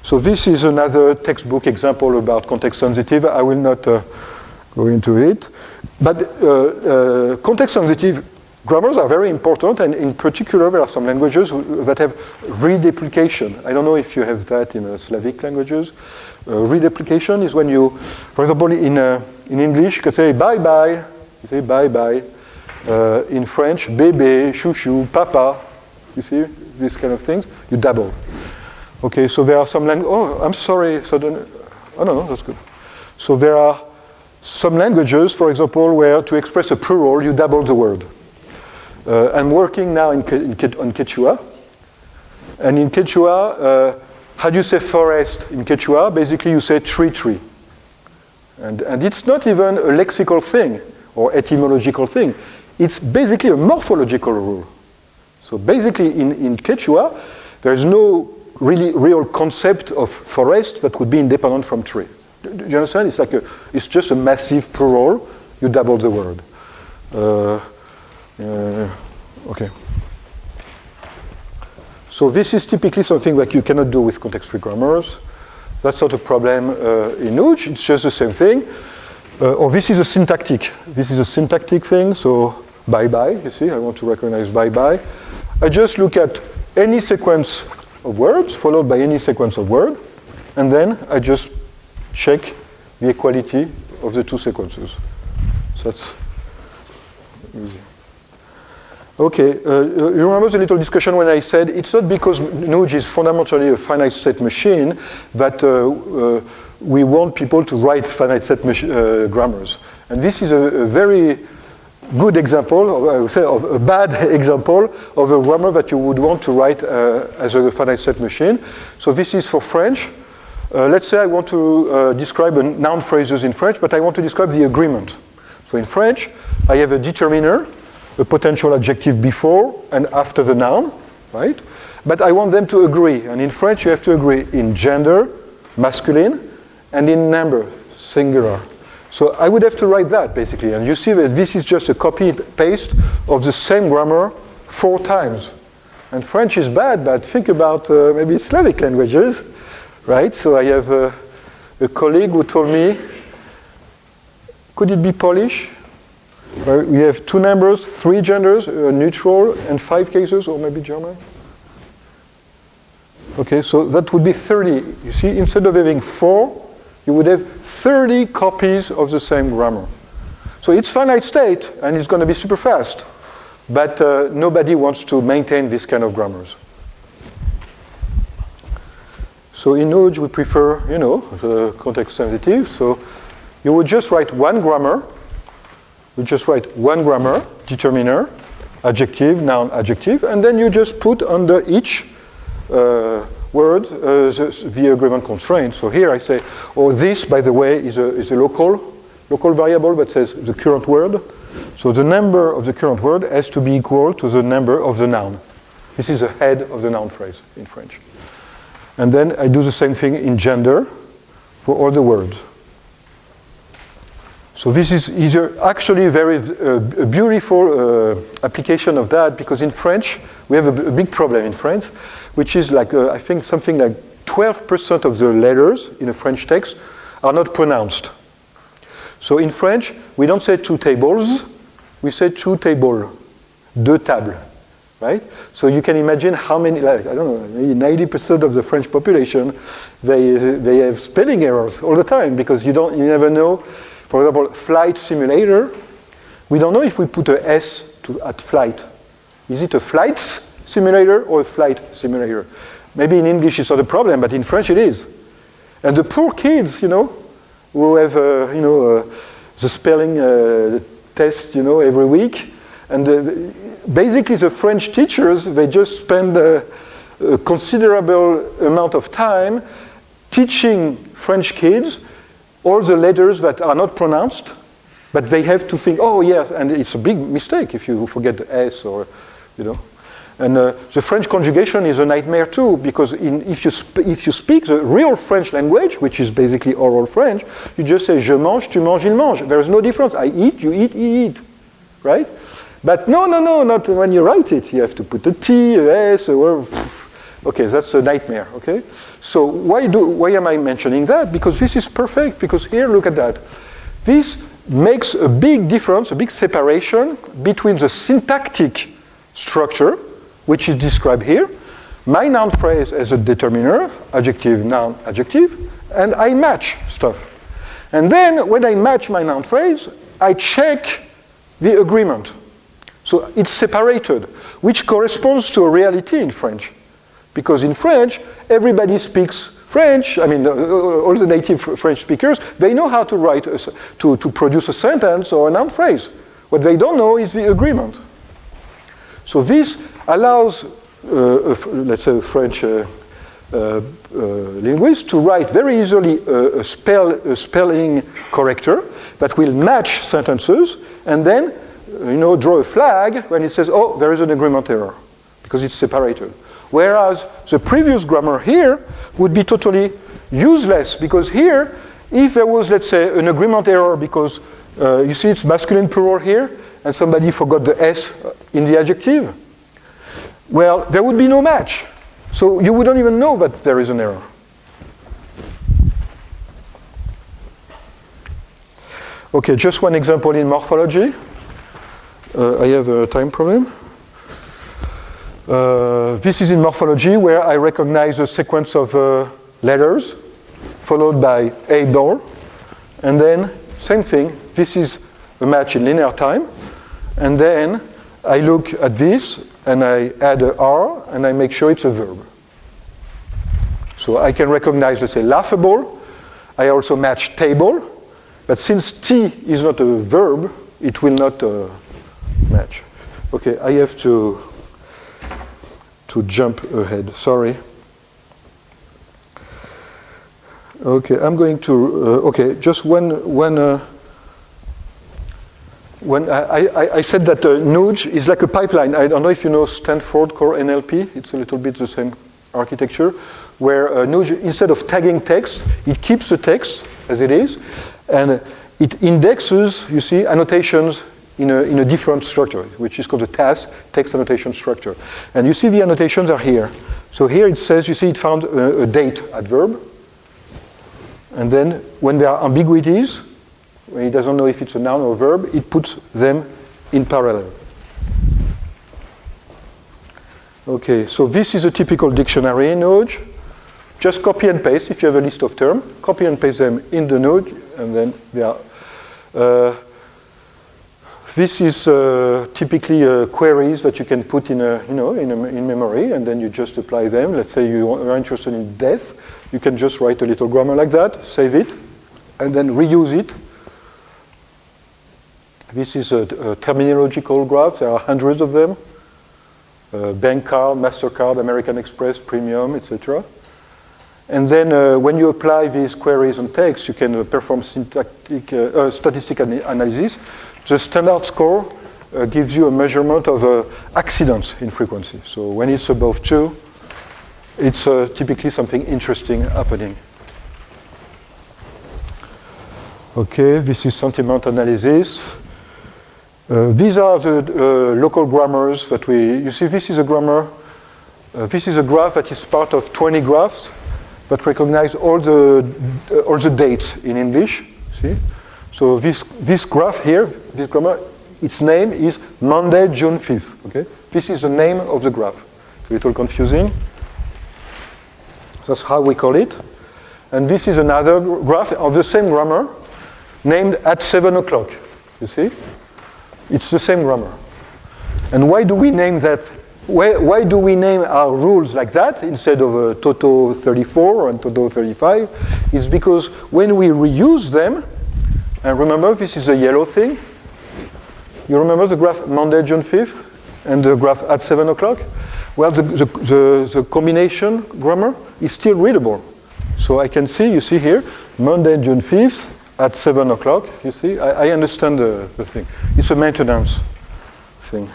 So this is another textbook example about context sensitive. I will not go into it. But context sensitive grammars are very important, and in particular there are some languages that have reduplication. I don't know if you have that in Slavic languages. Reduplication is when you, for example, in English, you can say bye-bye. You say bye-bye. In French, bébé, chouchou, papa. You see, these kind of things. You double. Okay, so there are some I'm sorry. No, that's good. So there are some languages, for example, where to express a plural, you double the word. I'm working now on Quechua. And in Quechua, how do you say forest in Quechua? Basically, you say tree. And it's not even a lexical thing or etymological thing. It's basically a morphological rule. So basically, in Quechua, there is no real concept of forest that could be independent from tree. Do you understand? It's just a massive plural. You double the word. Okay. So this is typically something that you cannot do with context-free grammars. That's not a problem in NooJ. It's just the same thing. Or this is a syntactic. This is a syntactic thing. So bye-bye, you see, I want to recognize bye-bye. I just look at any sequence of words followed by any sequence of word, and then I just check the equality of the two sequences. So that's easy. Okay, you remember the little discussion when I said it's not because NooJ is fundamentally a finite state machine that we want people to write finite set grammars. And this is a very good example, I would say, of a bad example of a grammar that you would want to write as a finite set machine. So this is for French. Let's say I want to describe noun phrases in French, but I want to describe the agreement. So in French, I have a determiner, a potential adjective before and after the noun, right? But I want them to agree. And in French, you have to agree in gender, masculine, and in number, singular. So I would have to write that, basically. And you see that this is just a copy-paste of the same grammar 4 times. And French is bad, but think about maybe Slavic languages, right? So I have a colleague who told me, could it be Polish? Where we have 2 numbers, 3 genders, neutral, and 5 cases, or maybe German. Okay, so that would be 30. You see, instead of having 4, you would have 30 copies of the same grammar. So it's finite state, and it's going to be super fast. But nobody wants to maintain this kind of grammars. So in NooJ, we prefer, the context sensitive. So you would just write one grammar. You just write one grammar, determiner, adjective, noun, adjective, and then you just put under each word the agreement constraint. So here I say, this, by the way, is a local variable that says the current word. So the number of the current word has to be equal to the number of the noun. This is the head of the noun phrase in French. And then I do the same thing in gender for all the words. So this is actually a beautiful application of that, because in French, we have a big problem in French, which is like, I think something like 12% of the letters in a French text are not pronounced. So in French, we don't say 2 tables, we say 2 tables, 2 tables, right? So you can imagine how many, like, I don't know, maybe 90% of the French population, they have spelling errors all the time, because you never know. For example, flight simulator, we don't know if we put a S at flight. Is it a flights simulator or a flight simulator? Maybe in English it's not a problem, but in French it is. And the poor kids, who have, the spelling test, every week. And basically the French teachers, they just spend a considerable amount of time teaching French kids all the letters that are not pronounced, but they have to think, yes, and it's a big mistake if you forget the S or, And the French conjugation is a nightmare too, because if you speak the real French language, which is basically oral French, you just say, je mange, tu manges, il mange. There is no difference. I eat, you eat, he eat, right? But no, not when you write it. You have to put a T, a S, or okay, that's a nightmare, okay? So why am I mentioning that? Because this is perfect, because here, look at that. This makes a big difference, a big separation between the syntactic structure, which is described here, my noun phrase as a determiner, adjective, noun, adjective, and I match stuff. And then when I match my noun phrase, I check the agreement. So it's separated, which corresponds to a reality in French. Because in French, everybody speaks French. I mean, all the native French speakers, they know how to write, to produce a sentence or a noun phrase. What they don't know is the agreement. So this allows, let's say, a French linguist to write very easily a spelling corrector that will match sentences, and then, draw a flag when it says, there is an agreement error, because it's separated. Whereas the previous grammar here would be totally useless, because here If there was, let's say, an agreement error because you see it's masculine plural here, and somebody forgot the S in the adjective, well, there would be no match. So you wouldn't even know that there is an error. Okay, just one example in morphology. I have a time problem. This is in morphology where I recognize a sequence of letters followed by a door. And then, same thing, this is a match in linear time. And then I look at this and I add a R and I make sure it's a verb. So I can recognize, let's say, laughable. I also match table. But since T is not a verb, it will not match. Okay, I have to jump ahead. Sorry. Okay, I'm going to. Okay, just when I said that NooJ is like a pipeline. I don't know if you know Stanford Core NLP. It's a little bit the same architecture, where NooJ, instead of tagging text, it keeps the text as it is, and it indexes, you see, annotations in a different structure, which is called the text annotation structure. And you see the annotations are here. So here it says, you see, it found a date adverb. And then when there are ambiguities, when it doesn't know if it's a noun or a verb, it puts them in parallel. Okay, so this is a typical dictionary in NooJ. Just copy and paste if you have a list of terms. Copy and paste them in the NooJ, and then they are. This is typically queries that you can put in memory, and then you just apply them. Let's say you are interested in death. You can just write a little grammar like that, save it, and then reuse it. This is a terminological graph. There are hundreds of them. Bank card, MasterCard, American Express, Premium, etc. And then when you apply these queries on text, you can perform statistical analysis. The standard score gives you a measurement of accidents in frequency. So when it's above 2, it's typically something interesting happening. Okay, this is sentiment analysis. These are the local grammars that you see, this is a grammar. This is a graph that is part of 20 graphs that recognize all the dates in English. See? So this graph here, this grammar, its name is Monday, June 5th. Okay? This is the name of the graph. It's a little confusing. That's how we call it. And this is another graph of the same grammar named at 7 o'clock. You see? It's the same grammar. And why do we name that? Why do we name our rules like that instead of Toto 34 and Toto 35? It's because when we reuse them, and remember this is a yellow thing. You remember the graph Monday, June 5th and the graph at 7 o'clock? Well, the combination grammar is still readable. So I can see, you see here, Monday, June 5th at 7 o'clock. You see, I understand the thing. It's a maintenance thing.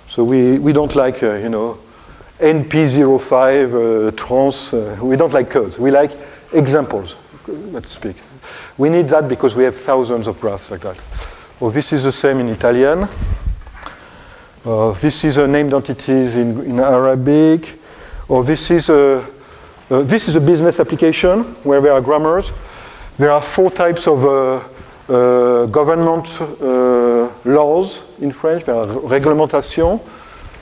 So we don't like, NP05, trans, we don't like codes. We like examples, let's speak. We need that because we have thousands of graphs like that. Oh, this is the same in Italian. This is named entities in Arabic. Or this is a business application where there are grammars. There are 4 types of government laws in French. There are réglementation,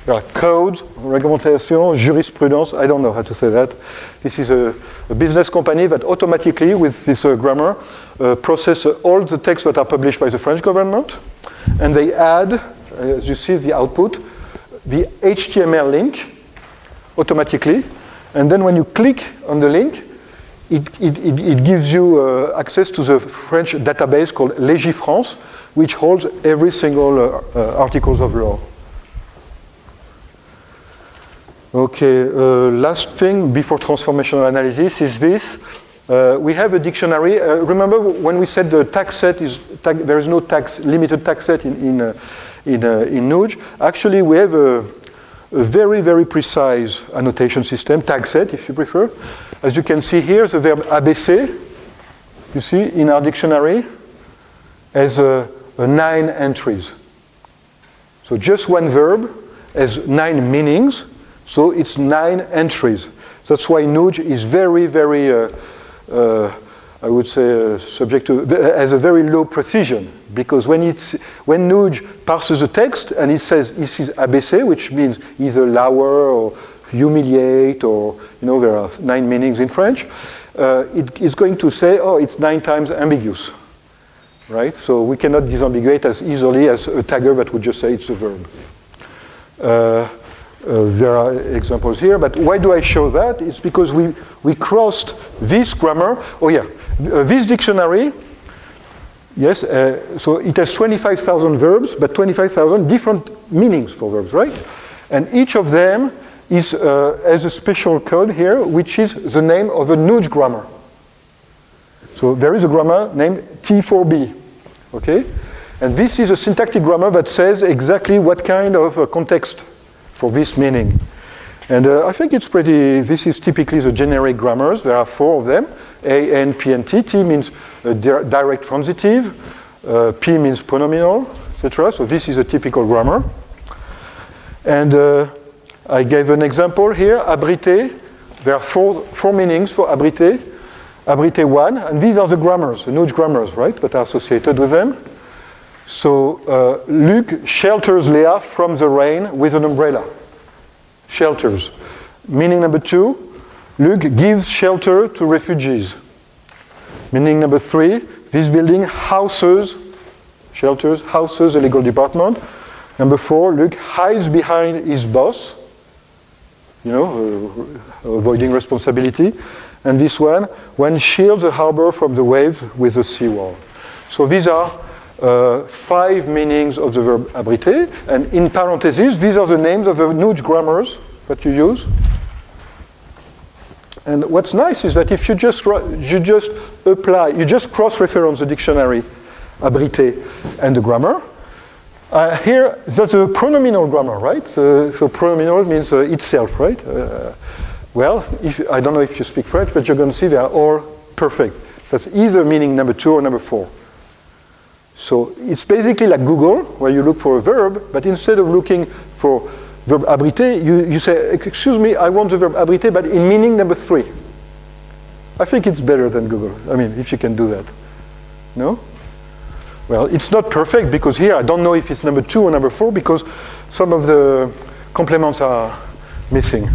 there are codes, réglementation, jurisprudence. I don't know how to say that. This is a business company that automatically, with this grammar, process all the texts that are published by the French government, and they add, as you see, the output, the HTML link automatically, and then when you click on the link, it gives you access to the French database called Légifrance, which holds every single articles of law. Okay, last thing before transformational analysis is this. We have a dictionary. Remember when we said the tag set is there is no limited tag set in NooJ. Actually, we have a very, very precise annotation system, tag set if you prefer. As you can see here, the verb ABC you see, in our dictionary has 9 entries. So just one verb has 9 meanings, so it's 9 entries. That's why NooJ is very, very, I would say, subject to, has a very low precision, because when NooJ parses a text and it says this is ABC, which means either lower or humiliate, or, there are 9 meanings in French, it's going to say, oh, it's 9 times ambiguous, right? So we cannot disambiguate as easily as a tagger that would just say it's a verb. There are examples here, but why do I show that? It's because we crossed this grammar. Oh yeah, this dictionary, yes, so it has 25,000 verbs, but 25,000 different meanings for verbs, right? And each of them has a special code here, which is the name of a NooJ grammar. So there is a grammar named T4B, okay? And this is a syntactic grammar that says exactly what kind of context for this meaning. And I think it's this is typically the generic grammars. There are 4 of them, A, N, P, and T. T means direct transitive, P means pronominal, etc. So this is a typical grammar. And I gave an example here, abrité. There are 4 meanings for abrité. Abrité 1, and these are the grammars, the NooJ grammars, right, that are associated with them. So Luc shelters Leah from the rain with an umbrella. Shelters. Meaning number 2, Luc gives shelter to refugees. Meaning number 3, this building houses a legal department. Number 4, Luc hides behind his boss, avoiding responsibility. And this one shields the harbor from the waves with a seawall. So these are 5 meanings of the verb abriter, and in parentheses, these are the names of the NooJ grammars that you use. And what's nice is that if you just cross-reference the dictionary, abriter, and the grammar, here that's a pronominal grammar, right? So pronominal means itself, right? Well, I don't know if you speak French, but you're going to see they are all perfect. That's either meaning number 2 or number 4. So it's basically like Google, where you look for a verb, but instead of looking for verb abriter, you say, excuse me, I want the verb abriter, but in meaning number 3. I think it's better than Google. I mean, if you can do that. No? Well, it's not perfect, because here I don't know if it's number 2 or number 4, because some of the complements are missing.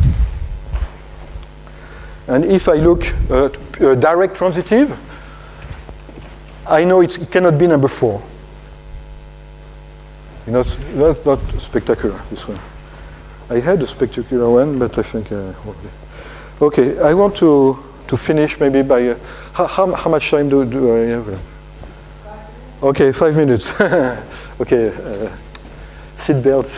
And if I look at direct transitive, I know it cannot be number 4. That's not spectacular, this one. I had a spectacular one, but I think... okay, I want to finish maybe by... how much time do I have? Okay, 5 minutes. Okay, seat belts.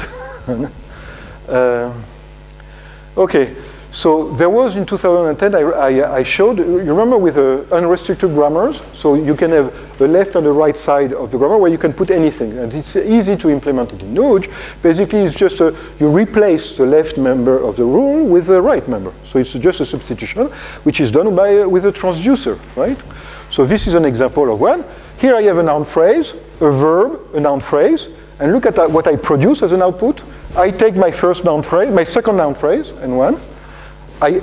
Okay. So there was in 2010, I showed, you remember with unrestricted grammars, so you can have the left and the right side of the grammar where you can put anything, and it's easy to implement it in NooJ. Basically, it's just you replace the left member of the rule with the right member. So it's just a substitution, which is done with a transducer, right? So this is an example of one. Here I have a noun phrase, a verb, a noun phrase, and look at what I produce as an output. I take my first noun phrase, my second noun phrase, and one. I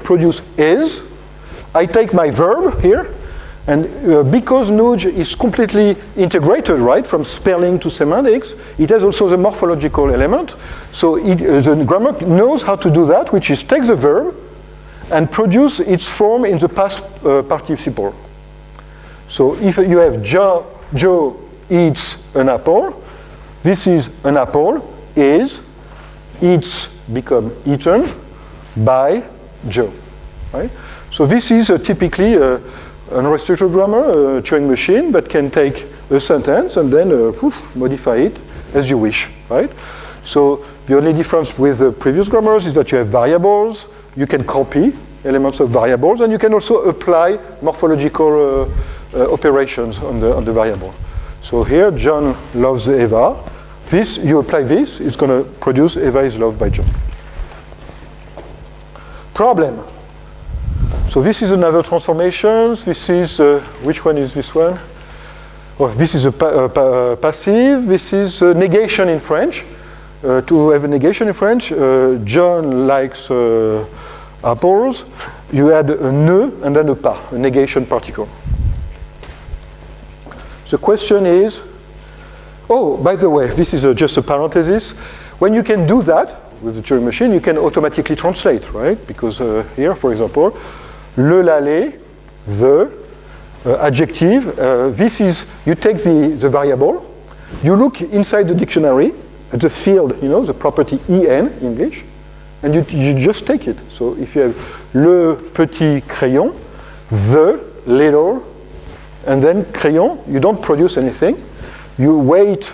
produce is. I take my verb here, and because NooJ is completely integrated, right, from spelling to semantics, it has also the morphological element. So the grammar knows how to do that, which is take the verb and produce its form in the past participle. So if you have Joe eats an apple, this is an apple, is, eats become eaten, by Joe, right? So this is typically an unrestricted grammar, a Turing machine that can take a sentence and then modify it as you wish, right? So the only difference with the previous grammars is that you have variables, you can copy elements of variables, and you can also apply morphological operations on the variable. So here, John loves Eva. This, you apply this, it's going to produce Eva is loved by John. Problem. So this is another transformation. This is, which one is this one? Oh, this is a passive. This is a negation in French. To have a negation in French, John likes apples. You add a ne and then a pas, a negation particle. The question is, oh, by the way, this is just a parenthesis. When you can do that with the Turing machine, you can automatically translate, right? Because here, for example, le, l'aller, the, adjective, this is, you take the variable, you look inside the dictionary at the field, the property en, English, and you just take it. So if you have le petit crayon, the little, and then crayon, you don't produce anything. You wait,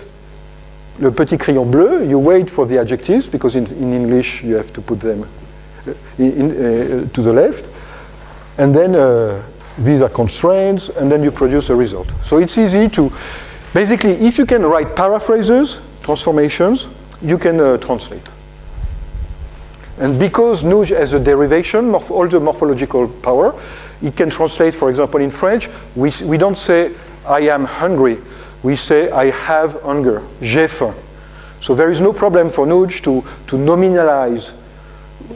le petit crayon bleu, you wait for the adjectives, because in English you have to put them to the left. And then these are constraints, and then you produce a result. So it's easy to, basically, if you can write paraphrases, transformations, you can translate. And because NooJ has a derivation, all the morphological power, it can translate, for example, in French, we don't say, I am hungry. We say, I have hunger, j'ai faim. So there is no problem for NooJ to nominalize,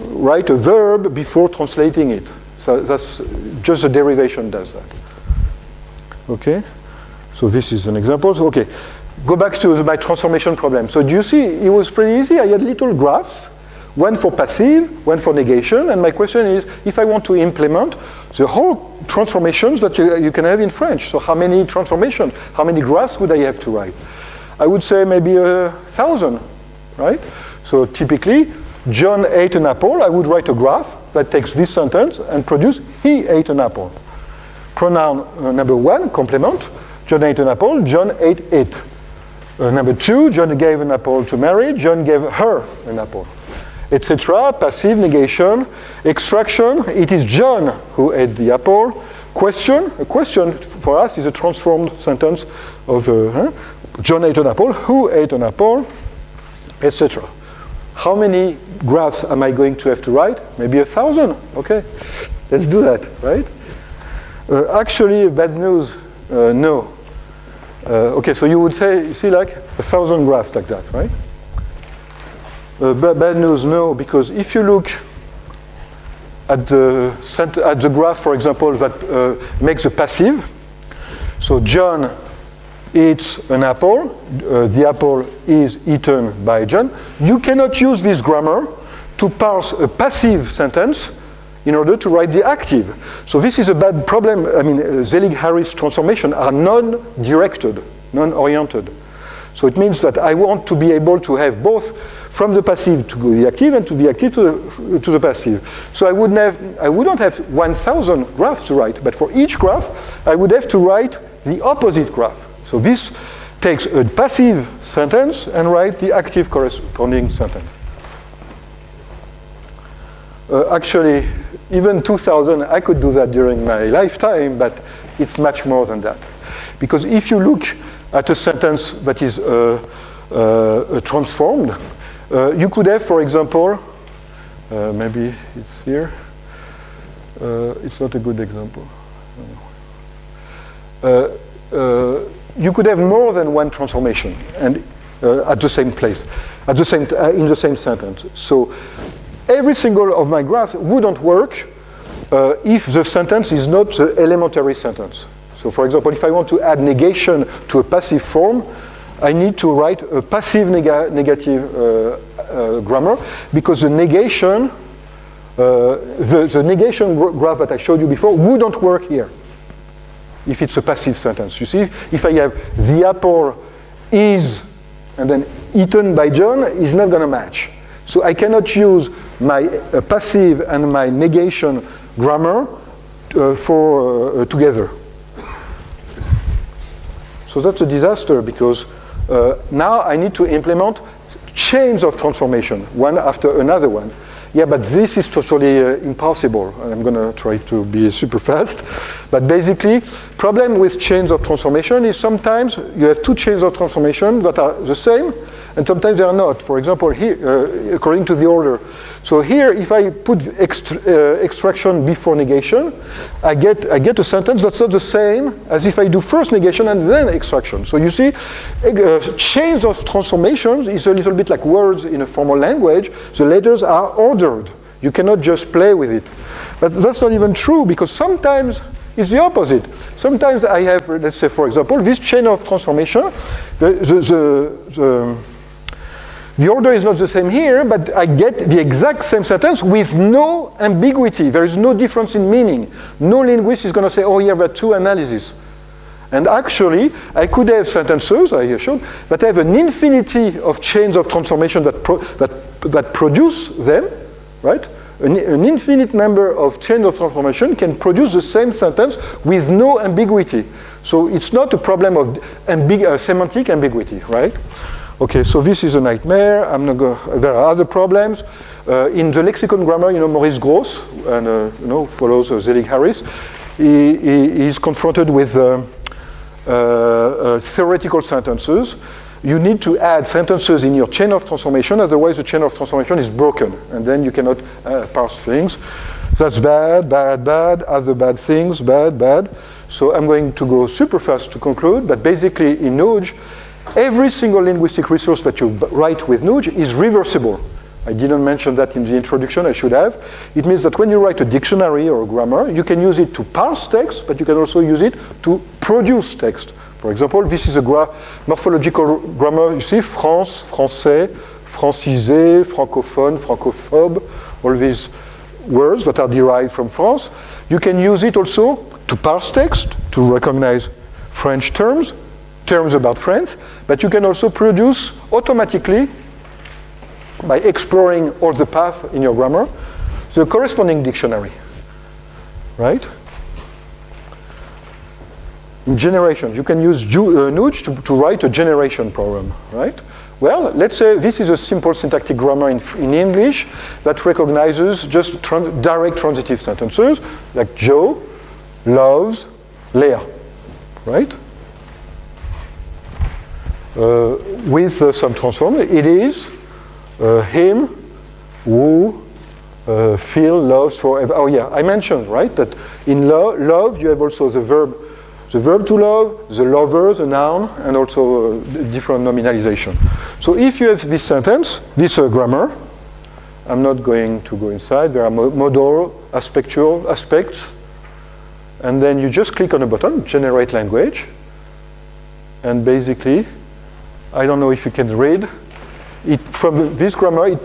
write a verb before translating it. So that's just a derivation does that. Okay? So this is an example. So, okay, go back to my transformation problem. So do you see, it was pretty easy. I had little graphs, one for passive, one for negation. And my question is, if I want to implement the whole transformations that you can have in French, so how many transformations, how many graphs would I have to write? I would say maybe 1,000, right? So typically, John ate an apple. I would write a graph that takes this sentence and produce, he ate an apple. Pronoun number 1, complement. John ate an apple, John ate it. Number 2, John gave an apple to Mary, John gave her an apple. Etc. Passive, negation, extraction, it is John who ate the apple. Question, a question for us is a transformed sentence of John ate an apple, who ate an apple, etc. How many graphs am I going to have to write? Maybe 1,000. Okay, let's do that, right? Actually, bad news, no. Okay, so you would say, you see, like 1,000 graphs like that, right? Bad news, no, because if you look at the graph, for example, that makes a passive, so John eats an apple, the apple is eaten by John, you cannot use this grammar to parse a passive sentence in order to write the active. So this is a bad problem. I mean, Selig-Harris transformations are non-directed, non-oriented. So it means that I want to be able to have both from the passive to the active and to the active to the passive. So I wouldn't have 1,000 graphs to write, but for each graph, I would have to write the opposite graph. So this takes a passive sentence and write the active corresponding sentence. Actually, even 2,000, I could do that during my lifetime, but it's much more than that. Because if you look at a sentence that is transformed, you could have, for example, maybe it's here. It's not a good example. You could have more than one transformation and at the same place, in the same sentence. So every single of my graphs wouldn't work if the sentence is not the elementary sentence. So for example, if I want to add negation to a passive form, I need to write a passive negative grammar, because the negation, the negation graph that I showed you before wouldn't work here if it's a passive sentence. You see, if I have the apple is and then eaten by John, is not going to match. So I cannot use my passive and my negation grammar for together. So that's a disaster, because now I need to implement chains of transformation, one after another one. Yeah, but this is totally impossible. I'm going to try to be super fast. But basically, problem with chains of transformation is sometimes you have two chains of transformation that are the same, and sometimes they are not. For example, here, according to the order. So here, if I put extraction before negation, I get a sentence that's not the same as if I do first negation and then extraction. So you see, chains of transformations is a little bit like words in a formal language. The letters are ordered. You cannot just play with it. But that's not even true, because sometimes it's the opposite. Sometimes I have, let's say, for example, this chain of transformation. The order is not the same here, but I get the exact same sentence with no ambiguity. There is no difference in meaning. No linguist is going to say, oh, here there are two analyses. And actually, I could have sentences, I showed, that have an infinity of chains of transformation that produce them, right? An infinite number of chains of transformation can produce the same sentence with no ambiguity. So it's not a problem of semantic ambiguity, right? Okay, so this is a nightmare. There are other problems. In the lexicon grammar, Maurice Gross, and follows Zelig Harris, he is confronted with theoretical sentences. You need to add sentences in your chain of transformation, otherwise the chain of transformation is broken, and then you cannot parse things. That's bad, bad, bad, other bad things, bad, bad. So I'm going to go super fast to conclude, but basically in NooJ, every single linguistic resource that you write with NooJ is reversible. I didn't mention that in the introduction, I should have. It means that when you write a dictionary or a grammar, you can use it to parse text, but you can also use it to produce text. For example, this is a morphological grammar. You see, France, français, francisé, francophone, francophobe, all these words that are derived from France. You can use it also to parse text, to recognize French terms about France, but you can also produce automatically, by exploring all the paths in your grammar, the corresponding dictionary, right? In generation, you can use NooJ to write a generation program, right? Well, let's say this is a simple syntactic grammar in English that recognizes just direct transitive sentences, like Joe loves Leah, right? With some transform, it is him who Phil loves forever. Oh yeah, I mentioned, right, that in love you have also the verb to love, the lover, the noun, and also different nominalization. So if you have this sentence, this grammar, I'm not going to go inside, there are modal, aspectual aspects, and then you just click on a button, generate language, and basically, I don't know if you can read, from this grammar,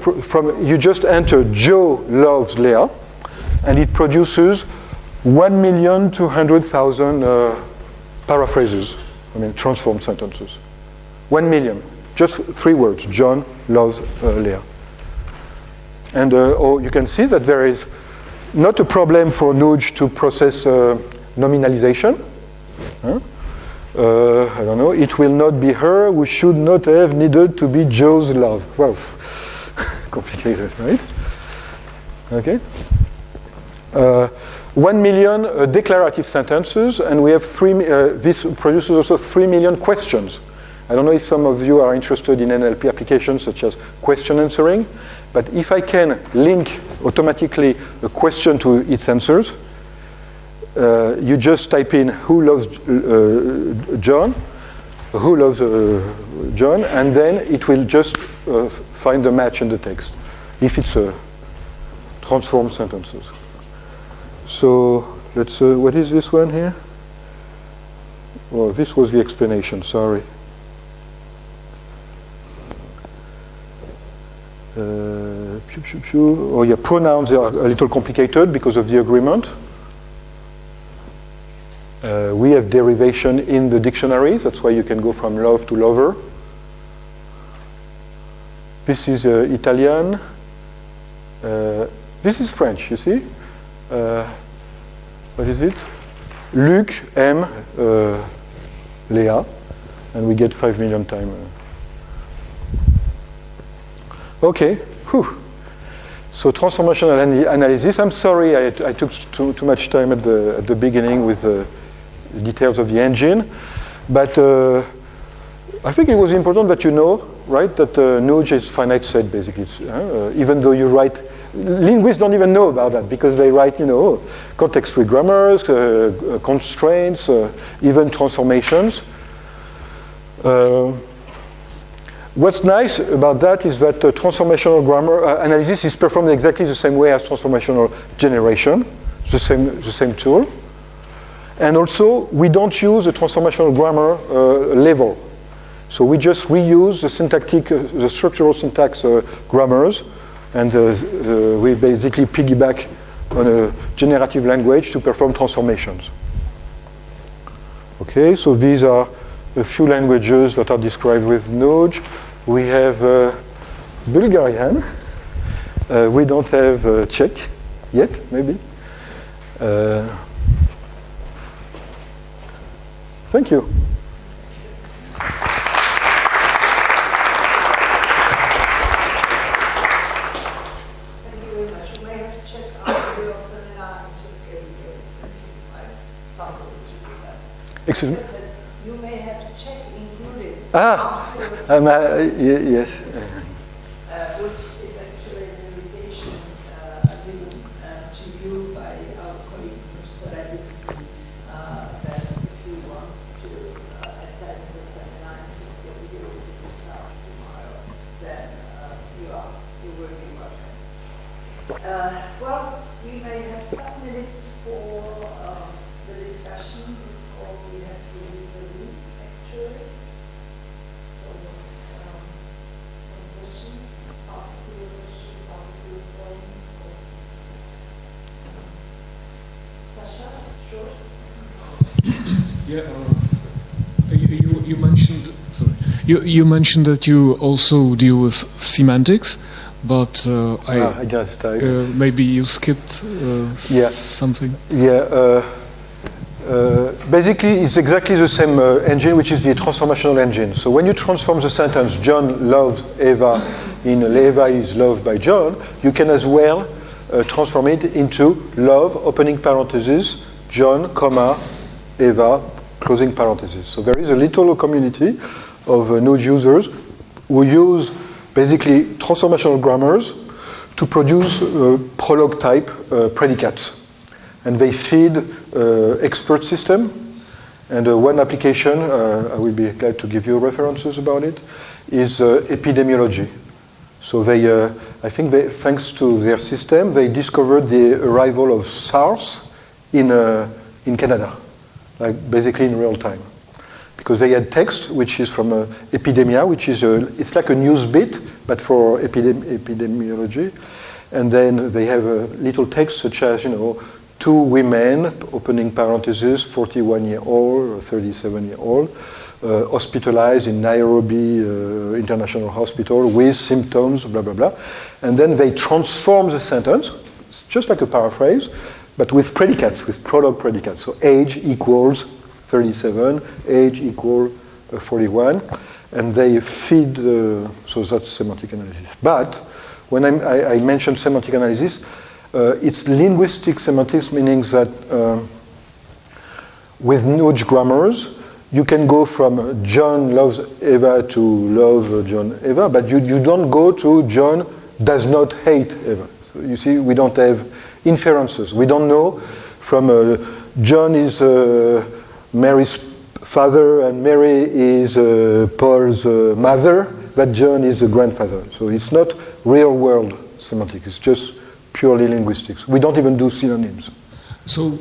you just enter Joe loves Leah, and it produces 1,200,000 paraphrases, transformed sentences. 1 million, just 3 words, John loves Leah. And you can see that there is not a problem for NooJ to process nominalization. I don't know, it will not be her who should not have needed to be Joe's love. Wow, complicated, right? Okay. 1 million declarative sentences, and we have this produces also 3 million questions. I don't know if some of you are interested in NLP applications such as question answering, but if I can link automatically a question to its answers, you just type in who loves John, and then it will just find the match in the text, if it's transformed sentences. So let's, what is this one here? Well, this was the explanation, sorry. Oh yeah, pronouns are a little complicated because of the agreement. We have derivation in the dictionary, that's why you can go from love to lover. This is Italian. This is French, you see? What is it? Luc aime Léa, and we get 5 million times. Okay, whew. So transformational analysis. I'm sorry I took too much time at the beginning with the details of the engine, but I think it was important that you know right, that NooJ is finite set, basically. Even though you write, linguists don't even know about that because they write, context-free grammars, constraints, even transformations. What's nice about that is that transformational grammar analysis is performed exactly the same way as transformational generation, the same tool. And also, we don't use a transformational grammar level. So we just reuse the the structural syntax grammars, and we basically piggyback on a generative language to perform transformations. Okay, so these are a few languages that are described with NooJ. We have Bulgarian. We don't have Czech yet, maybe. Thank you. Thank you very much. You may have to check after your seminar and just get it simplified. Somebody to do that. Excuse me? You may have to check included Yes. which is actually an invitation given to you by our colleague Professor Radivsky, that if you want to attend the seminar and just get the university starts tomorrow, then you will be welcome. Well, we may have some minutes for the discussion before we have to leave the room, actually. So, some questions, after your question, after your points. Sasha, sure. Yeah, you mentioned. Sorry, you mentioned that you also deal with semantics, but I just maybe you skipped something. Yeah. Basically, it's exactly the same engine, which is the transformational engine. So when you transform the sentence, John loves Eva, in Eva is loved by John, you can as well transform it into love, opening parenthesis, John, comma, Eva, closing parenthesis. So there is a little community of NooJ users who use basically transformational grammars to produce prologue type predicates. And they feed expert system. And one application, I will be glad to give you references about it, is epidemiology. So they, I think thanks to their system, they discovered the arrival of SARS in Canada, like basically in real time. Because they had text, which is from Epidemia, which is it's like a news bit, but for epidemiology. And then they have a little text such as, 2 women, opening parenthesis, 41-year-old or 37-year-old, hospitalized in Nairobi International Hospital with symptoms, blah, blah, blah. And then they transform the sentence, it's just like a paraphrase, but with predicates, with prologue predicates. So age equals 37, age equals 41, and they feed, so that's semantic analysis. But when I mentioned semantic analysis, it's linguistic semantics, meaning that with NooJ grammars, you can go from John loves Eva to love John Eva, but you don't go to John does not hate Eva. So you see, we don't have inferences. We don't know from John is Mary's father and Mary is Paul's mother, that John is the grandfather. So it's not real world semantics, it's just purely linguistics. We don't even do synonyms. So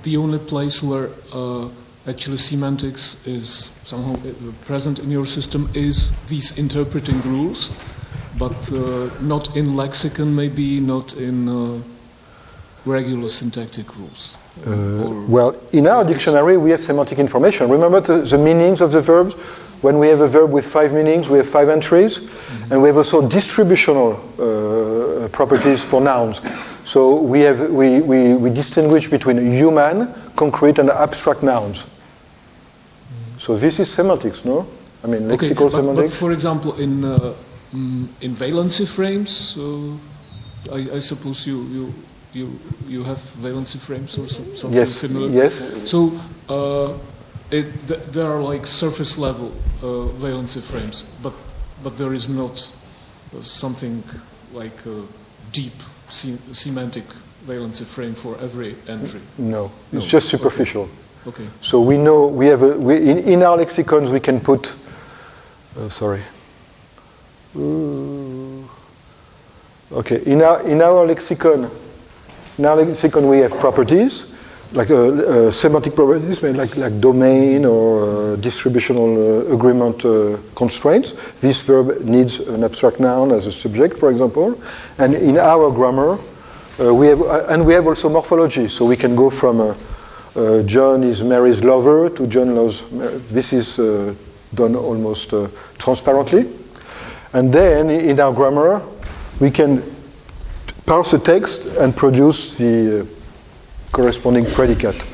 the only place where actually semantics is somehow present in your system is these interpreting rules, but not in lexicon, maybe not in regular syntactic rules. Well, in our dictionary, we have semantic information. Remember the meanings of the verbs? When we have a verb with 5 meanings, we have 5 entries, and we have also distributional properties for nouns. So we distinguish between human, concrete, and abstract nouns. So this is semantics, no? I mean, lexical semantics. But for example, in valency frames, I suppose you have valency frames or something similar. Yes. So there are like surface level valency frames, but but there is not something like a deep semantic valency frame for every entry. No, it's just superficial. Okay. So we know we have in our lexicons we can put. Sorry. Okay. In our lexicon we have properties like semantic properties, like domain or distributional agreement constraints. This verb needs an abstract noun as a subject, for example. And in our grammar, we have also morphology. So we can go from John is Mary's lover to John loves Mary. This is done almost transparently. And then in our grammar, we can parse a text and produce the corresponding predicate.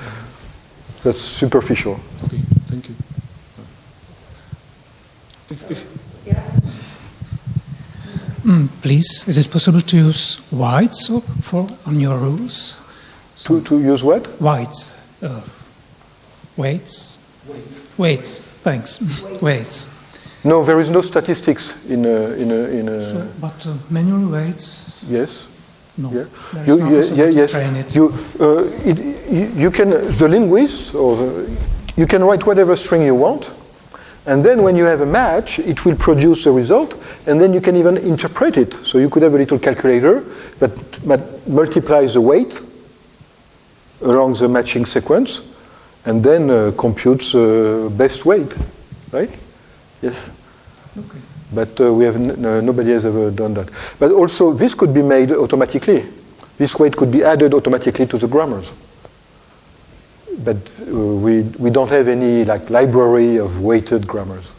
That's superficial. Okay, thank you. Please, is it possible to use whites on your rules? To use what? Whites. Weights? Weights. Thanks. Weights. No, there is no statistics in a So, but manual weights? Yes. No. Yeah. There's no possibility to Yes. train it. You can, the linguist, you can write whatever string you want, and then when you have a match, it will produce a result, and then you can even interpret it. So you could have a little calculator that multiplies the weight along the matching sequence, and then computes best weight, right? Yes. Okay. But we have nobody has ever done that. But also, this could be made automatically. This weight could be added automatically to the grammars. But we don't have any library of weighted grammars.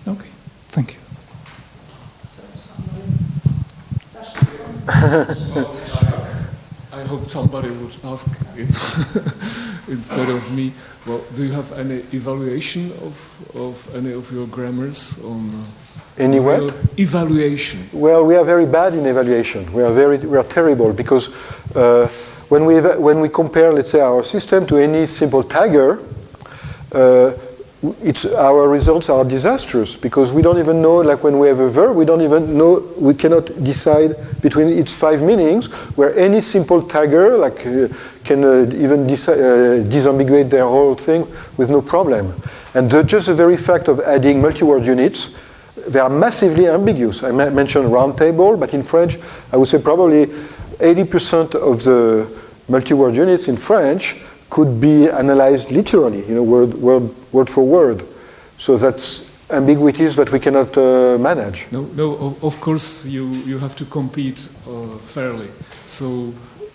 Okay, thank you. I hope somebody would ask instead of me. Well, do you have any evaluation of any of your grammars on? Any what? Evaluation. Well, we are very bad in evaluation. We are terrible because when we compare, let's say, our system to any simple tagger, our results are disastrous because we don't even know, like when we have a verb, we cannot decide between its 5 meanings, where any simple tagger can even disambiguate their whole thing with no problem. And just the very fact of adding multi-word units, they are massively ambiguous. I mentioned round table, but in French, I would say probably 80% of the multi-word units in French could be analyzed literally, word for word. So that's ambiguities that we cannot manage. No. Of course, you have to compete fairly. So.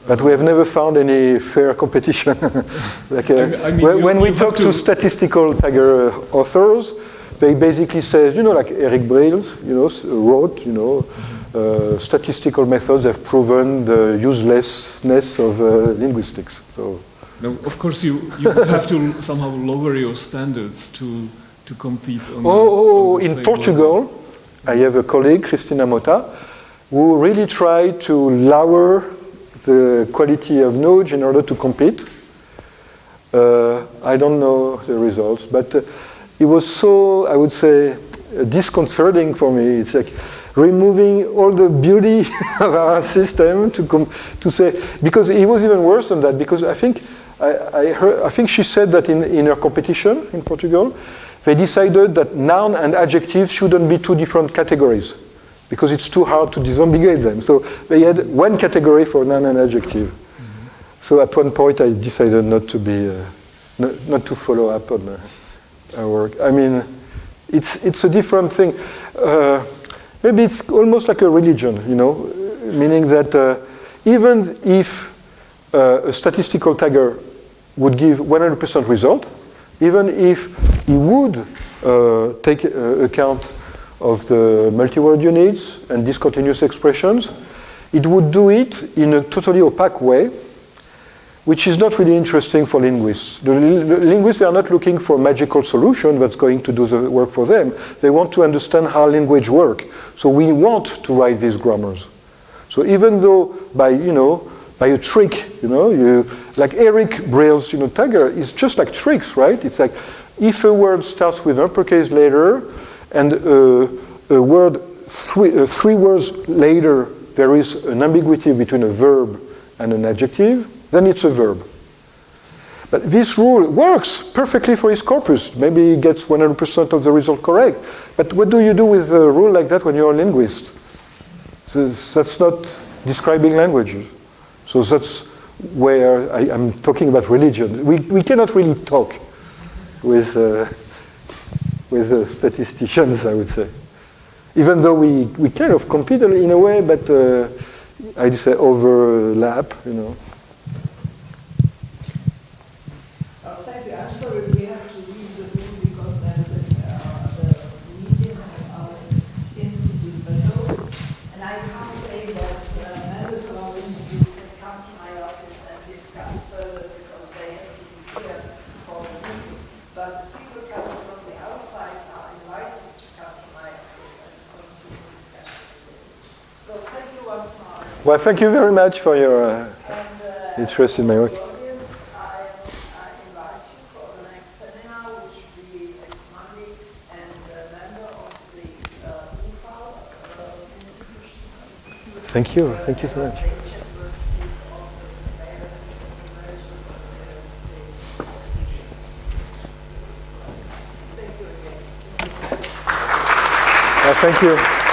But we have never found any fair competition. When we talk to statistical tagger authors, they basically say, like Eric Brilles, wrote, statistical methods have proven the uselessness of linguistics. So. No, of course you have to somehow lower your standards to compete on in Portugal, I have a colleague, Cristina Mota, who really tried to lower the quality of NooJ in order to compete. I don't know the results, but it was so, I would say, disconcerting for me. It's like removing all the beauty of our system to say, because it was even worse than that, because I think she said that in her competition in Portugal, they decided that noun and adjective shouldn't be two different categories because it's too hard to disambiguate them. So they had one category for noun and adjective. Mm-hmm. So at one point I decided not to follow up on our work. I mean, it's a different thing. Maybe it's almost like a religion, meaning that even if a statistical tagger would give 100% result, even if he would take account of the multi-word units and discontinuous expressions, it would do it in a totally opaque way, which is not really interesting for linguists. The linguists, they are not looking for a magical solution that's going to do the work for them. They want to understand how language works. So we want to write these grammars. So even though by a trick, like Eric Brilles, tagger is just like tricks, right? It's like if a word starts with uppercase letter and a word, three words later, there is an ambiguity between a verb and an adjective, then it's a verb. But this rule works perfectly for his corpus. Maybe he gets 100% of the result correct. But what do you do with a rule like that when you're a linguist? So that's not describing languages. So that's where I'm talking about religion. We cannot really talk with statisticians, I would say. Even though we kind of compete in a way, but I'd say overlap, you know. Thank you. I'm sorry, we have to leave the room because there's the meeting of our institute fellows, and I can't say that members of our institute can come to my office and discuss further because they have to be here for the meeting. But people coming from the outside are invited to come to my office and continue discussion. So thank you once more. Well, thank you very much for your interest in my work. Thank you so much. Thank you.